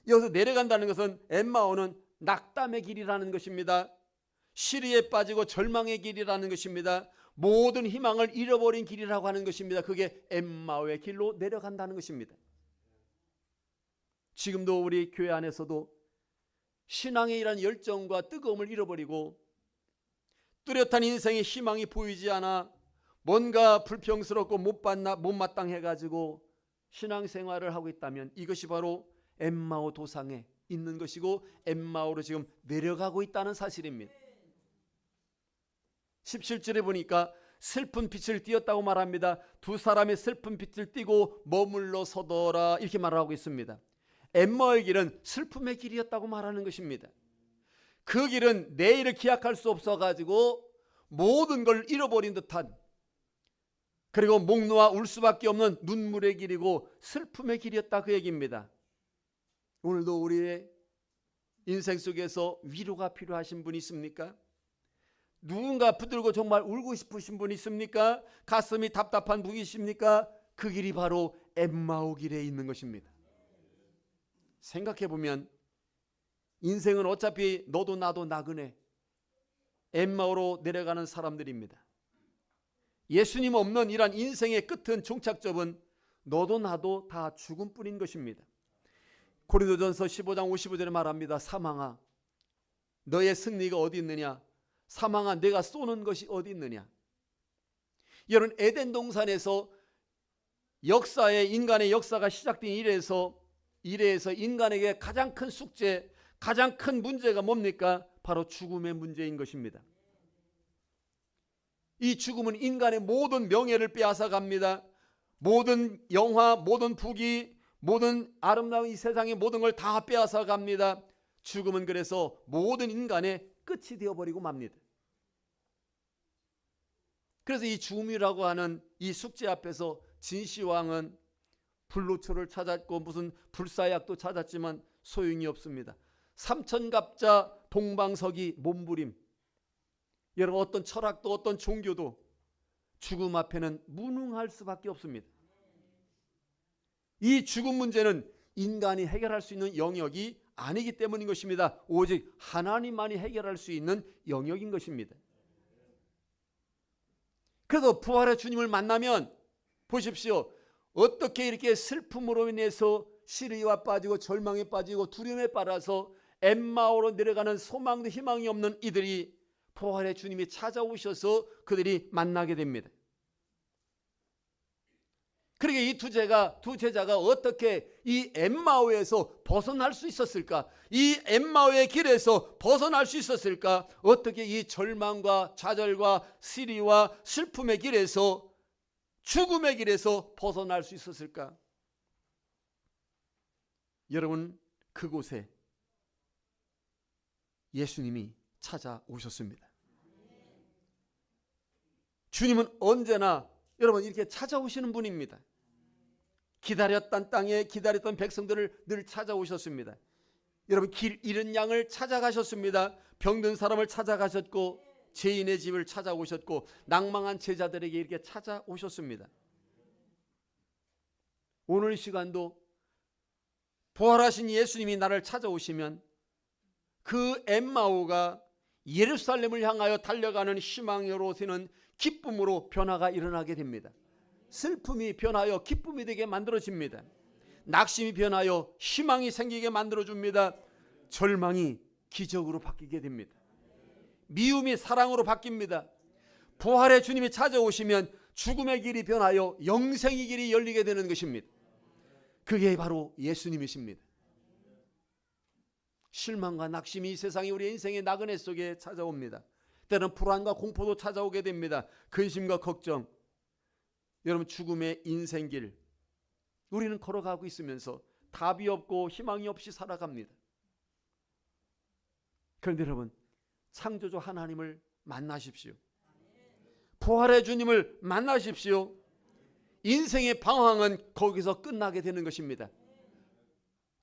여기서 내려간다는 것은 엠마오는 낙담의 길이라는 것입니다. 시리에 빠지고 절망의 길이라는 것입니다. 모든 희망을 잃어버린 길이라고 하는 것입니다. 그게 엠마오의 길로 내려간다는 것입니다. 지금도 우리 교회 안에서도 신앙에 이런 열정과 뜨거움을 잃어버리고 뚜렷한 인생의 희망이 보이지 않아 뭔가 불평스럽고 못마땅해가지고 신앙생활을 하고 있다면 이것이 바로 엠마오 도상에 있는 것이고 엠마오로 지금 내려가고 있다는 사실입니다. 17절에 보니까 슬픈 빛을 띠었다고 말합니다. 두 사람이 슬픈 빛을 띠고 머물러 서더라 이렇게 말하고 있습니다. 엠마오의 길은 슬픔의 길이었다고 말하는 것입니다. 그 길은 내일을 기약할 수 없어가지고 모든 걸 잃어버린 듯한, 그리고 목 놓아 울 수밖에 없는 눈물의 길이고 슬픔의 길이었다, 그 얘기입니다. 오늘도 우리의 인생 속에서 위로가 필요하신 분이 있습니까? 누군가 붙들고 정말 울고 싶으신 분이 있습니까? 가슴이 답답한 분이십니까? 그 길이 바로 엠마오 길에 있는 것입니다. 생각해보면 인생은 어차피 너도 나도 나그네 엠마오로 내려가는 사람들입니다. 예수님 없는 이란 인생의 끝은 종착점은 너도 나도 다 죽음뿐인 것입니다. 고린도전서 15장 55절에 말합니다. 사망아, 너의 승리가 어디 있느냐? 사망아, 내가 쏘는 것이 어디 있느냐? 여러분, 에덴 동산에서 인간의 역사가 시작된 이래에서 인간에게 가장 큰 숙제, 가장 큰 문제가 뭡니까? 바로 죽음의 문제인 것입니다. 이 죽음은 인간의 모든 명예를 빼앗아 갑니다. 모든 영화, 모든 부귀, 모든 아름다운 이 세상의 모든 걸 다 빼앗아 갑니다. 죽음은 그래서 모든 인간의 끝이 되어버리고 맙니다. 그래서 이 죽음이라고 하는 이 숙제 앞에서 진시황은 불로초를 찾았고 무슨 불사약도 찾았지만 소용이 없습니다. 삼천갑자 동방석이 몸부림. 여러분, 어떤 철학도 어떤 종교도 죽음 앞에는 무능할 수밖에 없습니다. 이 죽음 문제는 인간이 해결할 수 있는 영역이 아니기 때문인 것입니다. 오직 하나님만이 해결할 수 있는 영역인 것입니다. 그래서 부활의 주님을 만나면 보십시오. 어떻게 이렇게 슬픔으로 인해서 시리와 빠지고 절망에 빠지고 두려움에 빠져서 엠마오로 내려가는 소망도 희망이 없는 이들이 부활의 주님이 찾아오셔서 그들이 만나게 됩니다. 그러니까 이 두 제자가 어떻게 이 엠마오에서 벗어날 수 있었을까? 이 엠마오의 길에서 벗어날 수 있었을까? 어떻게 이 절망과 좌절과 시리와 슬픔의 길에서, 죽음의 길에서 벗어날 수 있었을까? 여러분, 그곳에 예수님이 찾아오셨습니다. 주님은 언제나 여러분 이렇게 찾아오시는 분입니다. 기다렸던 땅에 기다렸던 백성들을 늘 찾아오셨습니다. 여러분, 길 잃은 양을 찾아가셨습니다. 병든 사람을 찾아가셨고 죄인의 집을 찾아오셨고 낭망한 제자들에게 이렇게 찾아오셨습니다. 오늘 이 시간도 부활하신 예수님이 나를 찾아오시면 그 엠마오가 예루살렘을 향하여 달려가는 희망으로 새는 기쁨으로 변화가 일어나게 됩니다. 슬픔이 변하여 기쁨이 되게 만들어집니다. 낙심이 변하여 희망이 생기게 만들어줍니다. 절망이 기적으로 바뀌게 됩니다. 미움이 사랑으로 바뀝니다. 부활의 주님이 찾아오시면 죽음의 길이 변하여 영생의 길이 열리게 되는 것입니다. 그게 바로 예수님이십니다. 실망과 낙심이 이 세상이 우리 인생의 나그네 속에 찾아옵니다. 때로는 불안과 공포도 찾아오게 됩니다. 근심과 걱정. 여러분, 죽음의 인생길 우리는 걸어가고 있으면서 답이 없고 희망이 없이 살아갑니다. 그런데 여러분, 창조주 하나님을 만나십시오. 부활의 주님을 만나십시오. 인생의 방황은 거기서 끝나게 되는 것입니다.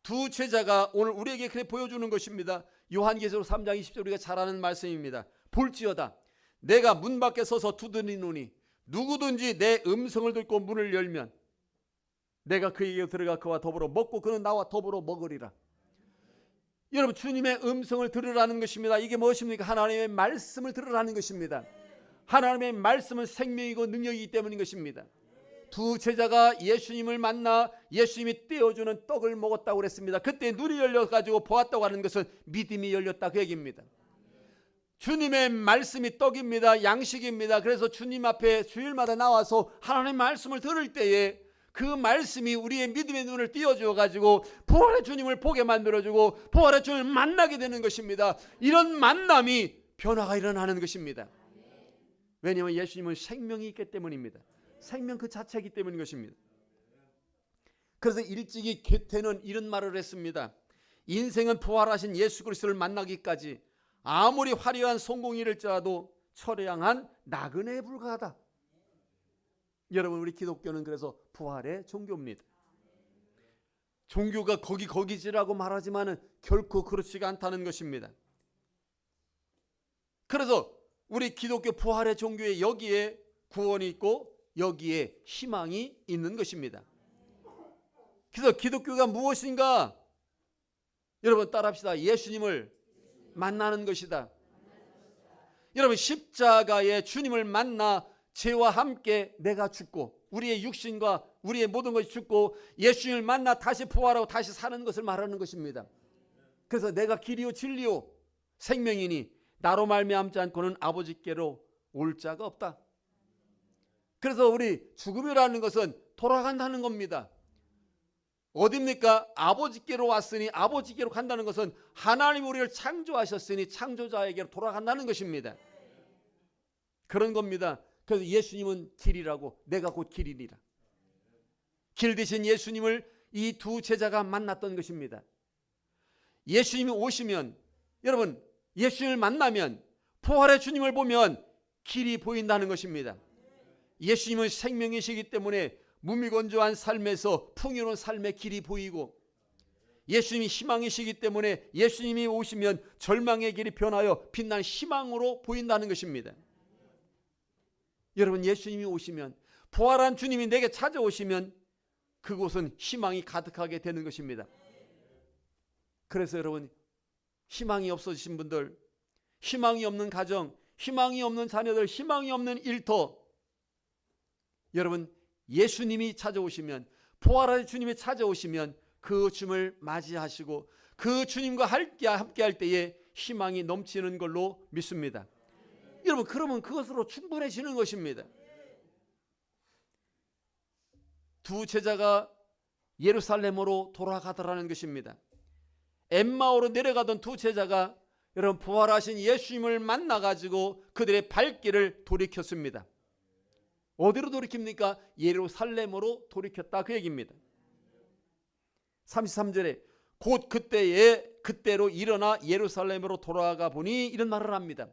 두 제자가 오늘 우리에게 그렇게 보여주는 것입니다. 요한계시록 3장 20절 우리가 잘 아는 말씀입니다. 볼지어다 내가 문 밖에 서서 두드리노니 누구든지 내 음성을 듣고 문을 열면 내가 그에게 들어가 그와 더불어 먹고 그는 나와 더불어 먹으리라. 여러분, 주님의 음성을 들으라는 것입니다. 이게 무엇입니까? 하나님의 말씀을 들으라는 것입니다. 하나님의 말씀은 생명이고 능력이기 때문인 것입니다. 두 제자가 예수님을 만나 예수님이 떼어주는 떡을 먹었다고 그랬습니다. 그때 눈이 열려가지고 보았다고 하는 것은 믿음이 열렸다 그 얘기입니다. 주님의 말씀이 떡입니다. 양식입니다. 그래서 주님 앞에 주일마다 나와서 하나님의 말씀을 들을 때에 그 말씀이 우리의 믿음의 눈을 띄워주어 가지고 부활의 주님을 보게 만들어주고 부활의 주님을 만나게 되는 것입니다. 이런 만남이 변화가 일어나는 것입니다. 왜냐하면 예수님은 생명이 있기 때문입니다. 생명 그 자체이기 때문인 것입니다. 그래서 일찍이 괴테는 이런 말을 했습니다. 인생은 부활하신 예수 그리스도를 만나기까지 아무리 화려한 성공이 이를지라도 철량한 나그네에 불과하다. 여러분, 우리 기독교는 그래서 부활의 종교입니다. 종교가 거기지라고 말하지만은 결코 그렇지가 않다는 것입니다. 그래서 우리 기독교 부활의 종교에 여기에 구원이 있고 여기에 희망이 있는 것입니다. 그래서 기독교가 무엇인가? 여러분 따라합시다. 예수님을 만나는 것이다. 여러분, 십자가의 주님을 만나 죄와 함께 내가 죽고 우리의 육신과 우리의 모든 것이 죽고 예수님을 만나 다시 부활하고 다시 사는 것을 말하는 것입니다. 그래서 내가 길이요 진리요 생명이니 나로 말미암지 않고는 아버지께로 올 자가 없다. 그래서 우리 죽음이라는 것은 돌아간다는 겁니다. 어딥니까? 아버지께로 왔으니 아버지께로 간다는 것은 하나님 우리를 창조하셨으니 창조자에게로 돌아간다는 것입니다. 그런 겁니다. 그래서 예수님은 길이라고 내가 곧 길이니라. 길 대신 예수님을 이 두 제자가 만났던 것입니다. 예수님이 오시면 여러분 예수님을 만나면 부활의 주님을 보면 길이 보인다는 것입니다. 예수님은 생명이시기 때문에 무미건조한 삶에서 풍요로운 삶의 길이 보이고 예수님이 희망이시기 때문에 예수님이 오시면 절망의 길이 변하여 빛나는 희망으로 보인다는 것입니다. 여러분 예수님이 오시면 부활한 주님이 내게 찾아오시면 그곳은 희망이 가득하게 되는 것입니다. 그래서 여러분 희망이 없어지신 분들, 희망이 없는 가정, 희망이 없는 자녀들, 희망이 없는 일터, 여러분 예수님이 찾아오시면 부활한 주님이 찾아오시면 그 주님을 맞이하시고 그 주님과 함께할 때에 희망이 넘치는 걸로 믿습니다. 여러분 그러면 그것으로 충분해지는 것입니다. 두 제자가 예루살렘으로 돌아가더라는 것입니다. 엠마오로 내려가던 두 제자가 여러분 부활하신 예수님을 만나가지고 그들의 발길을 돌이켰습니다. 어디로 돌이킵니까? 예루살렘으로 돌이켰다 그 얘기입니다. 33절에 곧 그때로 일어나 예루살렘으로 돌아가 보니 이런 말을 합니다.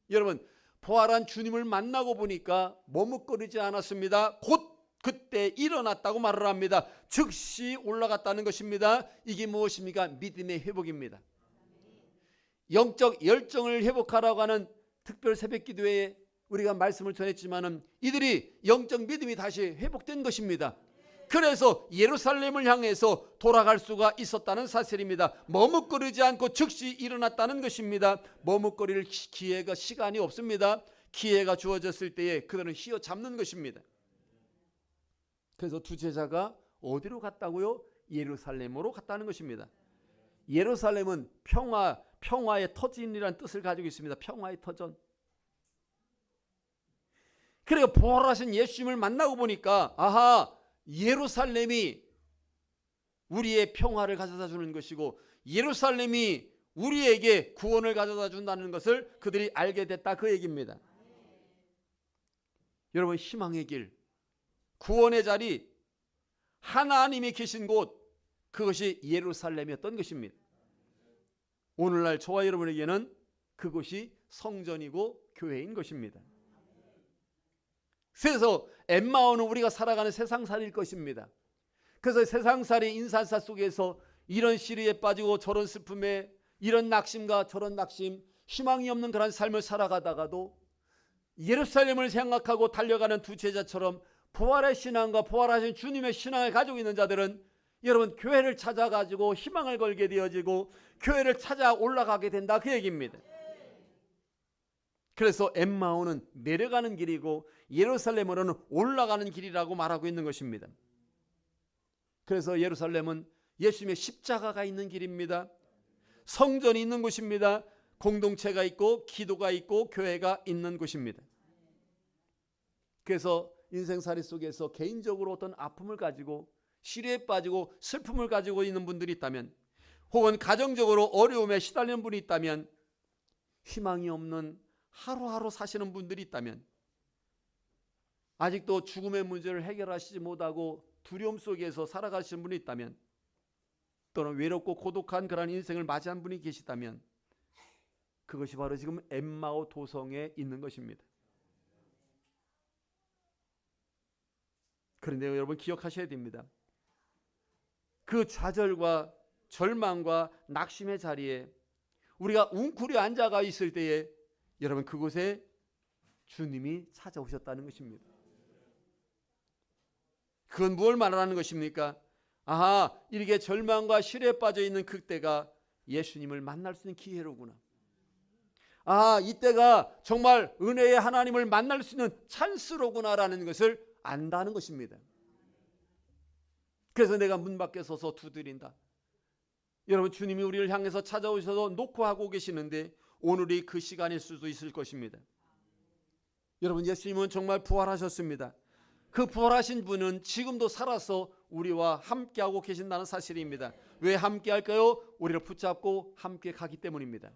여러분 부활한 주님을 만나고 보니까 머뭇거리지 않았습니다. 곧 그때 일어났다고 말을 합니다. 즉시 올라갔다는 것입니다. 이게 무엇입니까? 믿음의 회복입니다. 영적 열정을 회복하라고 하는 특별 새벽기도회에 우리가 말씀을 전했지만은 이들이 영적 믿음이 다시 회복된 것입니다. 그래서 예루살렘을 향해서 돌아갈 수가 있었다는 사실입니다. 머뭇거리지 않고 즉시 일어났다는 것입니다. 머뭇거릴 기회가 시간이 없습니다. 기회가 주어졌을 때에 그들은 휘어잡는 것입니다. 그래서 두 제자가 어디로 갔다고요? 예루살렘으로 갔다는 것입니다. 예루살렘은 평화의 터전이라는 뜻을 가지고 있습니다. 평화의 터전. 그러니까 부활하신 예수님을 만나고 보니까 아하, 예루살렘이 우리의 평화를 가져다 주는 것이고 예루살렘이 우리에게 구원을 가져다 준다는 것을 그들이 알게 됐다 그 얘기입니다. 여러분 희망의 길, 구원의 자리, 하나님이 계신 곳, 그것이 예루살렘이었던 것입니다. 오늘날 저와 여러분에게는 그곳이 성전이고 교회인 것입니다. 그래서 엠마오는 우리가 살아가는 세상살이일 것입니다. 그래서 세상살이 인산사 속에서 이런 시리에 빠지고 저런 슬픔에 이런 낙심과 저런 낙심, 희망이 없는 그런 삶을 살아가다가도 예루살렘을 생각하고 달려가는 두 제자처럼 부활의 신앙과 부활하신 주님의 신앙을 가지고 있는 자들은 여러분 교회를 찾아가지고 희망을 걸게 되어지고 교회를 찾아 올라가게 된다 그 얘기입니다. 그래서 엠마오는 내려가는 길이고 예루살렘으로는 올라가는 길이라고 말하고 있는 것입니다. 그래서 예루살렘은 예수님의 십자가가 있는 길입니다. 성전이 있는 곳입니다. 공동체가 있고 기도가 있고 교회가 있는 곳입니다. 그래서 인생살이 속에서 개인적으로 어떤 아픔을 가지고 시리에 빠지고 슬픔을 가지고 있는 분들이 있다면 혹은 가정적으로 어려움에 시달리는 분이 있다면 희망이 없는 하루하루 사시는 분들이 있다면 아직도 죽음의 문제를 해결하시지 못하고 두려움 속에서 살아가시는 분이 있다면 또는 외롭고 고독한 그런 인생을 맞이한 분이 계시다면 그것이 바로 지금 엠마오 도성에 있는 것입니다. 그런데 여러분 기억하셔야 됩니다. 그 좌절과 절망과 낙심의 자리에 우리가 웅크려 앉아가 있을 때에 여러분 그곳에 주님이 찾아오셨다는 것입니다. 그건 무엇을 말하는 것입니까? 아하, 이렇게 절망과 시련에 빠져 있는 그때가 예수님을 만날 수 있는 기회로구나. 아, 이때가 정말 은혜의 하나님을 만날 수 있는 찬스로구나라는 것을 안다는 것입니다. 그래서 내가 문 밖에 서서 두드린다. 여러분, 주님이 우리를 향해서 찾아오셔서 녹화하고 계시는데 오늘이 그 시간일 수도 있을 것입니다. 여러분, 예수님은 정말 부활하셨습니다. 그 부활하신 분은 지금도 살아서 우리와 함께하고 계신다는 사실입니다. 왜 함께할까요? 우리를 붙잡고 함께 가기 때문입니다.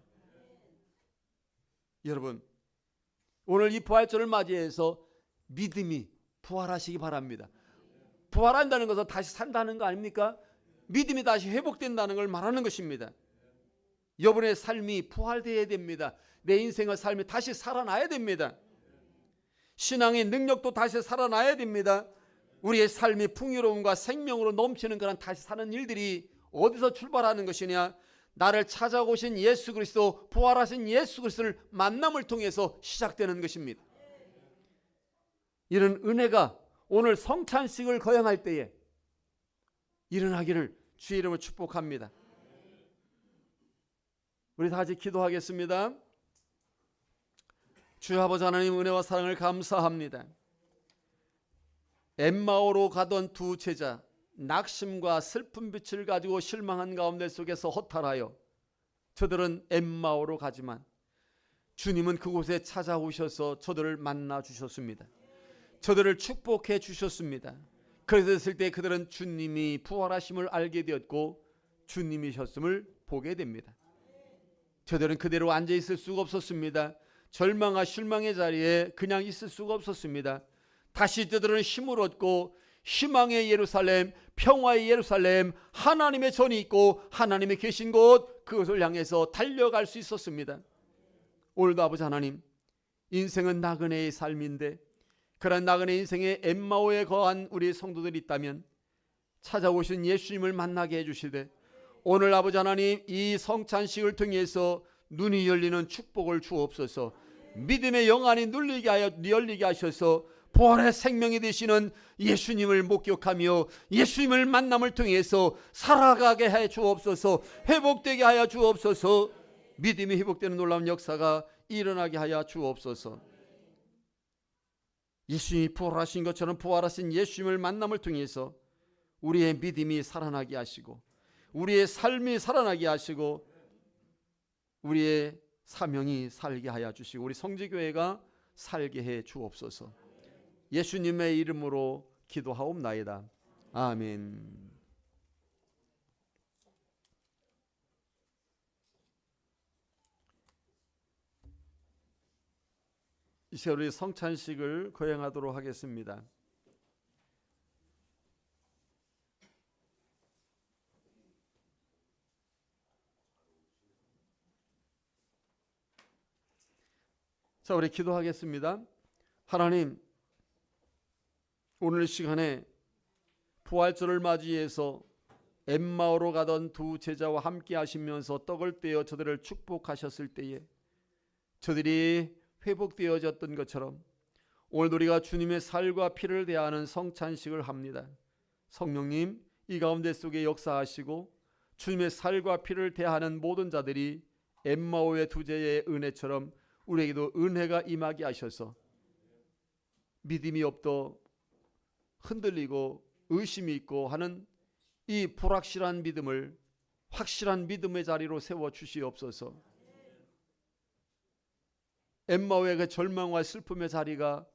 여러분, 오늘 이 부활절을 맞이해서 믿음이 부활하시기 바랍니다. 부활한다는 것은 다시 산다는 거 아닙니까? 믿음이 다시 회복된다는 걸 말하는 것입니다. 여러분의 삶이 부활되어야 됩니다. 내 인생의 삶이 다시 살아나야 됩니다. 신앙의 능력도 다시 살아나야 됩니다. 우리의 삶이 풍요로움과 생명으로 넘치는 그런 다시 사는 일들이 어디서 출발하는 것이냐? 나를 찾아오신 예수 그리스도, 부활하신 예수 그리스도를 만남을 통해서 시작되는 것입니다. 이런 은혜가 오늘 성찬식을 거행할 때에 일어나기를 주의 이름으로 축복합니다. 우리 다 같이 기도하겠습니다. 주 아버지 하나님, 은혜와 사랑을 감사합니다. 엠마오로 가던 두 제자, 낙심과 슬픈 빛을 가지고 실망한 가운데 속에서 허탈하여 저들은 엠마오로 가지만 주님은 그곳에 찾아오셔서 저들을 만나 주셨습니다. 저들을 축복해 주셨습니다. 그랬을 때 그들은 주님이 부활하심을 알게 되었고 주님이셨음을 보게 됩니다. 저들은 그대로 앉아 있을 수가 없었습니다. 절망과 실망의 자리에 그냥 있을 수가 없었습니다. 다시 저들은 힘을 얻고 희망의 예루살렘, 평화의 예루살렘, 하나님의 전이 있고 하나님의 계신 곳, 그것을 향해서 달려갈 수 있었습니다. 오늘도 아버지 하나님, 인생은 나그네의 삶인데 그런 나그네 인생의 엠마오에 거한 우리 성도들이 있다면 찾아오신 예수님을 만나게 해주시되, 오늘 아버지 하나님 이 성찬식을 통해서 눈이 열리는 축복을 주옵소서. 믿음의 영안이 열리게 하셔서 부활의 생명이 되시는 예수님을 목격하며 예수님을 만남을 통해서 살아가게 해 주옵소서. 회복되게 하여 주옵소서. 믿음이 회복되는 놀라운 역사가 일어나게 하여 주옵소서. 예수님이 부활하신 것처럼 부활하신 예수님을 만남을 통해서 우리의 믿음이 살아나게 하시고 우리의 삶이 살아나게 하시고 우리의 사명이 살게 하여 주시고 우리 성지교회가 살게 해 주옵소서. 예수님의 이름으로 기도하옵나이다. 아멘. 이제 우리 성찬식을 거행하도록 하겠습니다. 자, 우리 기도하겠습니다. 하나님, 오늘 시간에 부활절을 맞이해서 엠마오로 가던 두 제자와 함께 하시면서 떡을 떼어 저들을 축복하셨을 때에 저들이 회복되어졌던 것처럼 오늘도 우리가 주님의 살과 피를 대하는 성찬식을 합니다. 성령님, 이 가운데 속에 역사하시고 주님의 살과 피를 대하는 모든 자들이 엠마오의 두 제자의 은혜처럼 우리에게도 은혜가 임하게 하셔서 믿음이 없도 흔들리고 의심이 있고 하는 이 불확실한 믿음을 확실한 믿음의 자리로 세워 주시옵소서. 엠마오의 그 절망과 슬픔의 자리가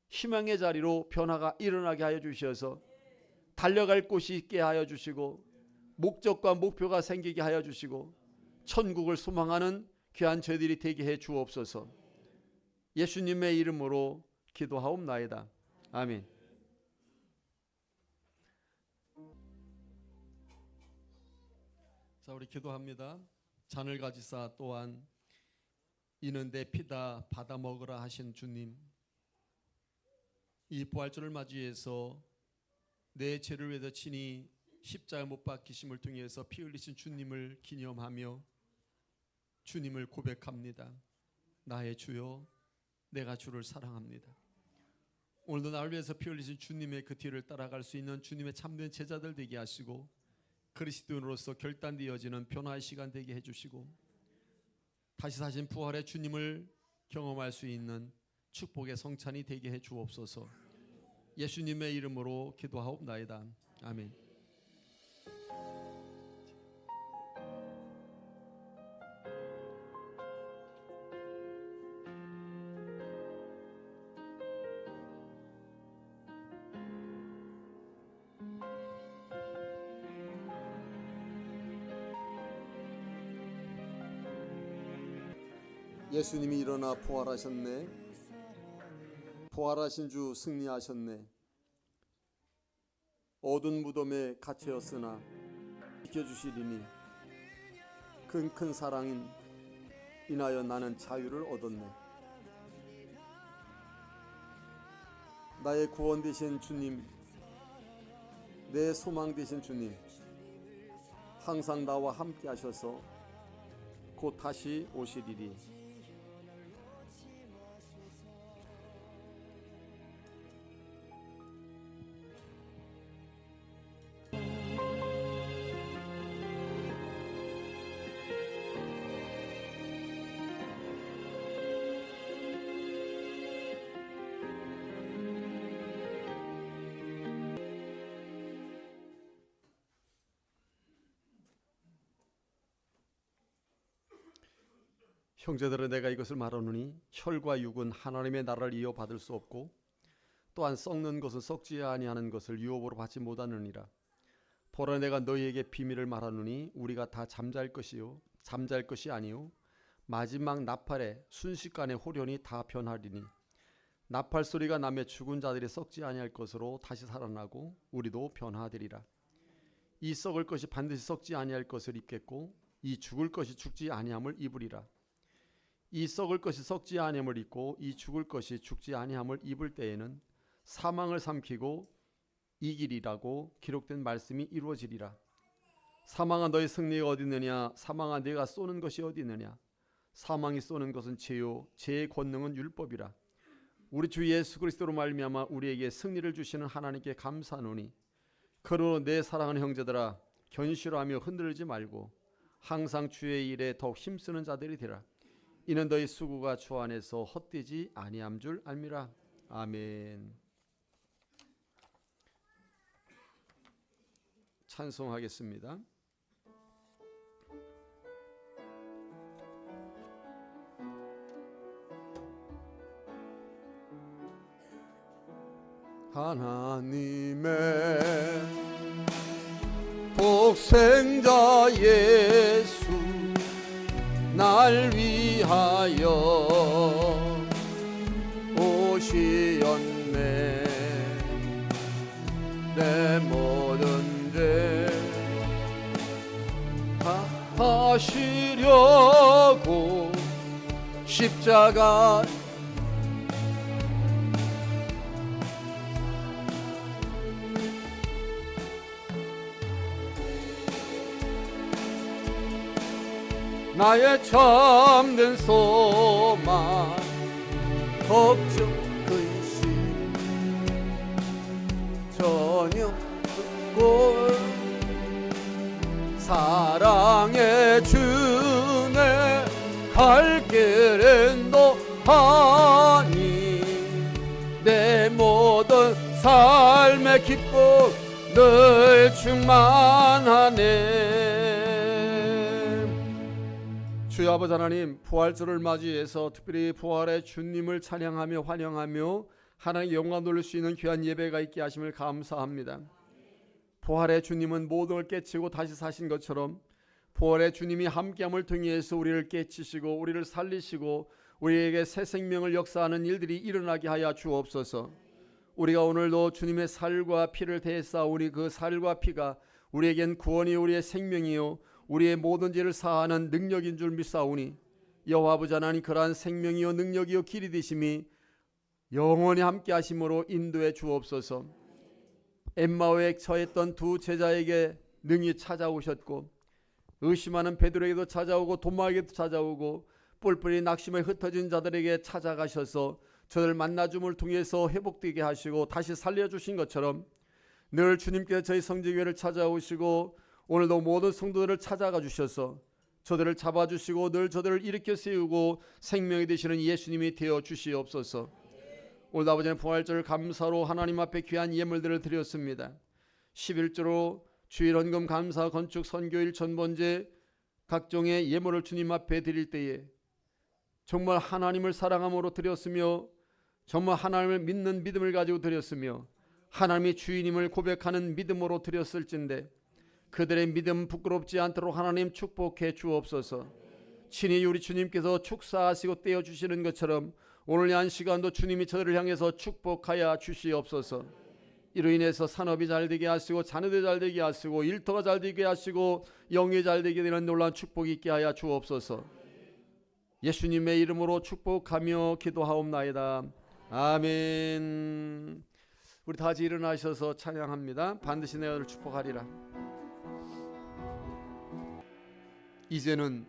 희망의 자리로 변화가 일어나게 하여 주셔서 달려갈 곳이 있게 하여 주시고 목적과 목표가 생기게 하여 주시고 천국을 소망하는 귀한 저희들이 되게 해 주옵소서. 예수님의 이름으로 기도하옵나이다. 아멘. 자, 우리 기도합니다. 잔을 가지사 또한 이는 내 피다 받아 먹으라 하신 주님, 이 부활절을 맞이해서 내 죄를 위해서 친히 십자가 못 박히심을 통해서 피 흘리신 주님을 기념하며 주님을 고백합니다. 나의 주여, 내가 주를 사랑합니다. 오늘도 나를 위해서 피 흘리신 주님의 그 뒤를 따라갈 수 있는 주님의 참된 제자들 되게 하시고 그리스도인으로서 결단되어지는 변화의 시간 되게 해주시고 다시 사신 부활의 주님을 경험할 수 있는 축복의 성찬이 되게 해 주옵소서. 예수님의 이름으로 기도하옵나이다. 아멘. 예수님이 일어나 부활하셨네. 부활하신 주 승리하셨네. 어두운 무덤에 갇혀였으나 지켜주시리니 큰 사랑인 인하여 나는 자유를 얻었네. 나의 구원 되신 주님, 내 소망 되신 주님, 항상 나와 함께 하셔서 곧 다시 오시리리. 형제들아, 내가 이것을 말하노니 혈과 육은 하나님의 나라를 이어받을 수 없고 또한 썩는 것은 썩지 아니하는 것을 유업으로 받지 못하느니라. 보라, 내가 너희에게 비밀을 말하노니 우리가 다 잠잘 것이요 잠잘 것이 아니요 마지막 나팔에 순식간에 호련히 다 변하리니 나팔 소리가 나며 죽은 자들이 썩지 아니할 것으로 다시 살아나고 우리도 변화되리라. 이 썩을 것이 반드시 썩지 아니할 것을 입겠고 이 죽을 것이 죽지 아니함을 입으리라. 이 썩을 것이 썩지 아니함을 입고 이 죽을 것이 죽지 아니함을 입을 때에는 사망을 삼키고 이기리라고 기록된 말씀이 이루어지리라. 사망아, 너의 승리가 어디 있느냐? 사망아, 네가 쏘는 것이 어디 있느냐? 사망이 쏘는 것은 죄요 죄의 권능은 율법이라. 우리 주 예수 그리스도로 말미암아 우리에게 승리를 주시는 하나님께 감사하노니 그러므로 내 사랑하는 형제들아, 견실하며 흔들리지 말고 항상 주의 일에 더욱 힘쓰는 자들이 되라. 이는 너희 수고가 주 안에서 헛되지 아니함 줄 알미라. 아멘. 찬송하겠습니다. 하나님의 독생자 예수 날 위하여 오시었네. 내 모든 죄 하시려고 십자가 나의 참된 소망 걱정 근심 전혀 없고 사랑의 주내 갈 길은 너하니 내 모든 삶의 기쁨 늘 충만하네. 주여 아버지 하나님, 부활절을 맞이해서 특별히 부활의 주님을 찬양하며 환영하며 하나님의 영광 돌릴 수 있는 귀한 예배가 있게 하심을 감사합니다. 부활의 주님은 모든 걸 깨치고 다시 사신 것처럼 부활의 주님이 함께함을 통해서 우리를 깨치시고 우리를 살리시고 우리에게 새 생명을 역사하는 일들이 일어나게 하여 주옵소서. 우리가 오늘도 주님의 살과 피를 대사오니 그 살과 피가 우리에겐 구원이 우리의 생명이요 우리의 모든 죄를 사하는 능력인 줄 믿사오니 여호와 아버지 하나님, 그러한 생명이요 능력이요 길이 되심이 영원히 함께 하심으로 인도해 주옵소서. 엠마오에 처했던 두 제자에게 능히 찾아오셨고 의심하는 베드로에게도 찾아오고 도마에게도 찾아오고 뿔뿔이 낙심에 흩어진 자들에게 찾아가셔서 저를 만나줌을 통해서 회복되게 하시고 다시 살려주신 것처럼 늘 주님께서 저희 성지교회를 찾아오시고 오늘도 모든 성도들을 찾아가 주셔서 저들을 잡아주시고 늘 저들을 일으켜 세우고 생명이 되시는 예수님이 되어 주시옵소서. 오늘 아버지는 부활절 감사로 하나님 앞에 귀한 예물들을 드렸습니다. 11조로 주일 헌금 감사 건축 선교일 전번제 각종의 예물을 주님 앞에 드릴 때에 정말 하나님을 사랑함으로 드렸으며 정말 하나님을 믿는 믿음을 가지고 드렸으며 하나님이 주인임을 고백하는 믿음으로 드렸을진데 그들의 믿음 부끄럽지 않도록 하나님 축복해 주옵소서. 친히 우리 주님께서 축사하시고 떼어주시는 것처럼 오늘 이 한 시간도 주님이 저를 향해서 축복하여 주시옵소서. 이로 인해서 산업이 잘 되게 하시고 자녀들 잘 되게 하시고 일터가 잘 되게 하시고 영이 잘 되게 되는 놀라운 축복이 있게 하여 주옵소서. 예수님의 이름으로 축복하며 기도하옵나이다. 아멘. 우리 다 같이 일어나셔서 찬양합니다. 반드시 내가 너를 축복하리라. 이제는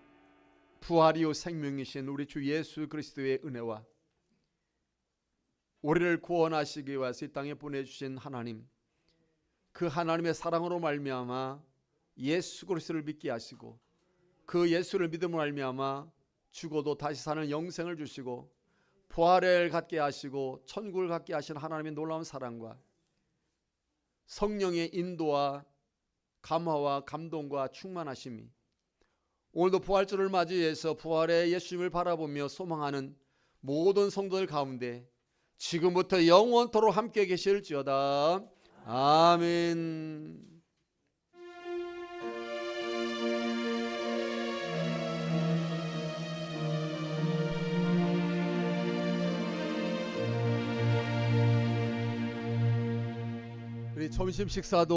부활이요 생명이신 우리 주 예수 그리스도의 은혜와 우리를 구원하시기 위해서 이 땅에 보내주신 하나님, 그 하나님의 사랑으로 말미암아 예수 그리스도를 믿게 하시고 그 예수를 믿음으로 말미암아 죽어도 다시 사는 영생을 주시고 부활을 갖게 하시고 천국을 갖게 하신 하나님의 놀라운 사랑과 성령의 인도와 감화와 감동과 충만하심이 오늘도 부활주를 맞이해서 부활의 예수님을 바라보며 소망하는 모든 성도들 가운데 지금부터 영원토록 함께 계실지어다. 아멘. 우리 점심 식사도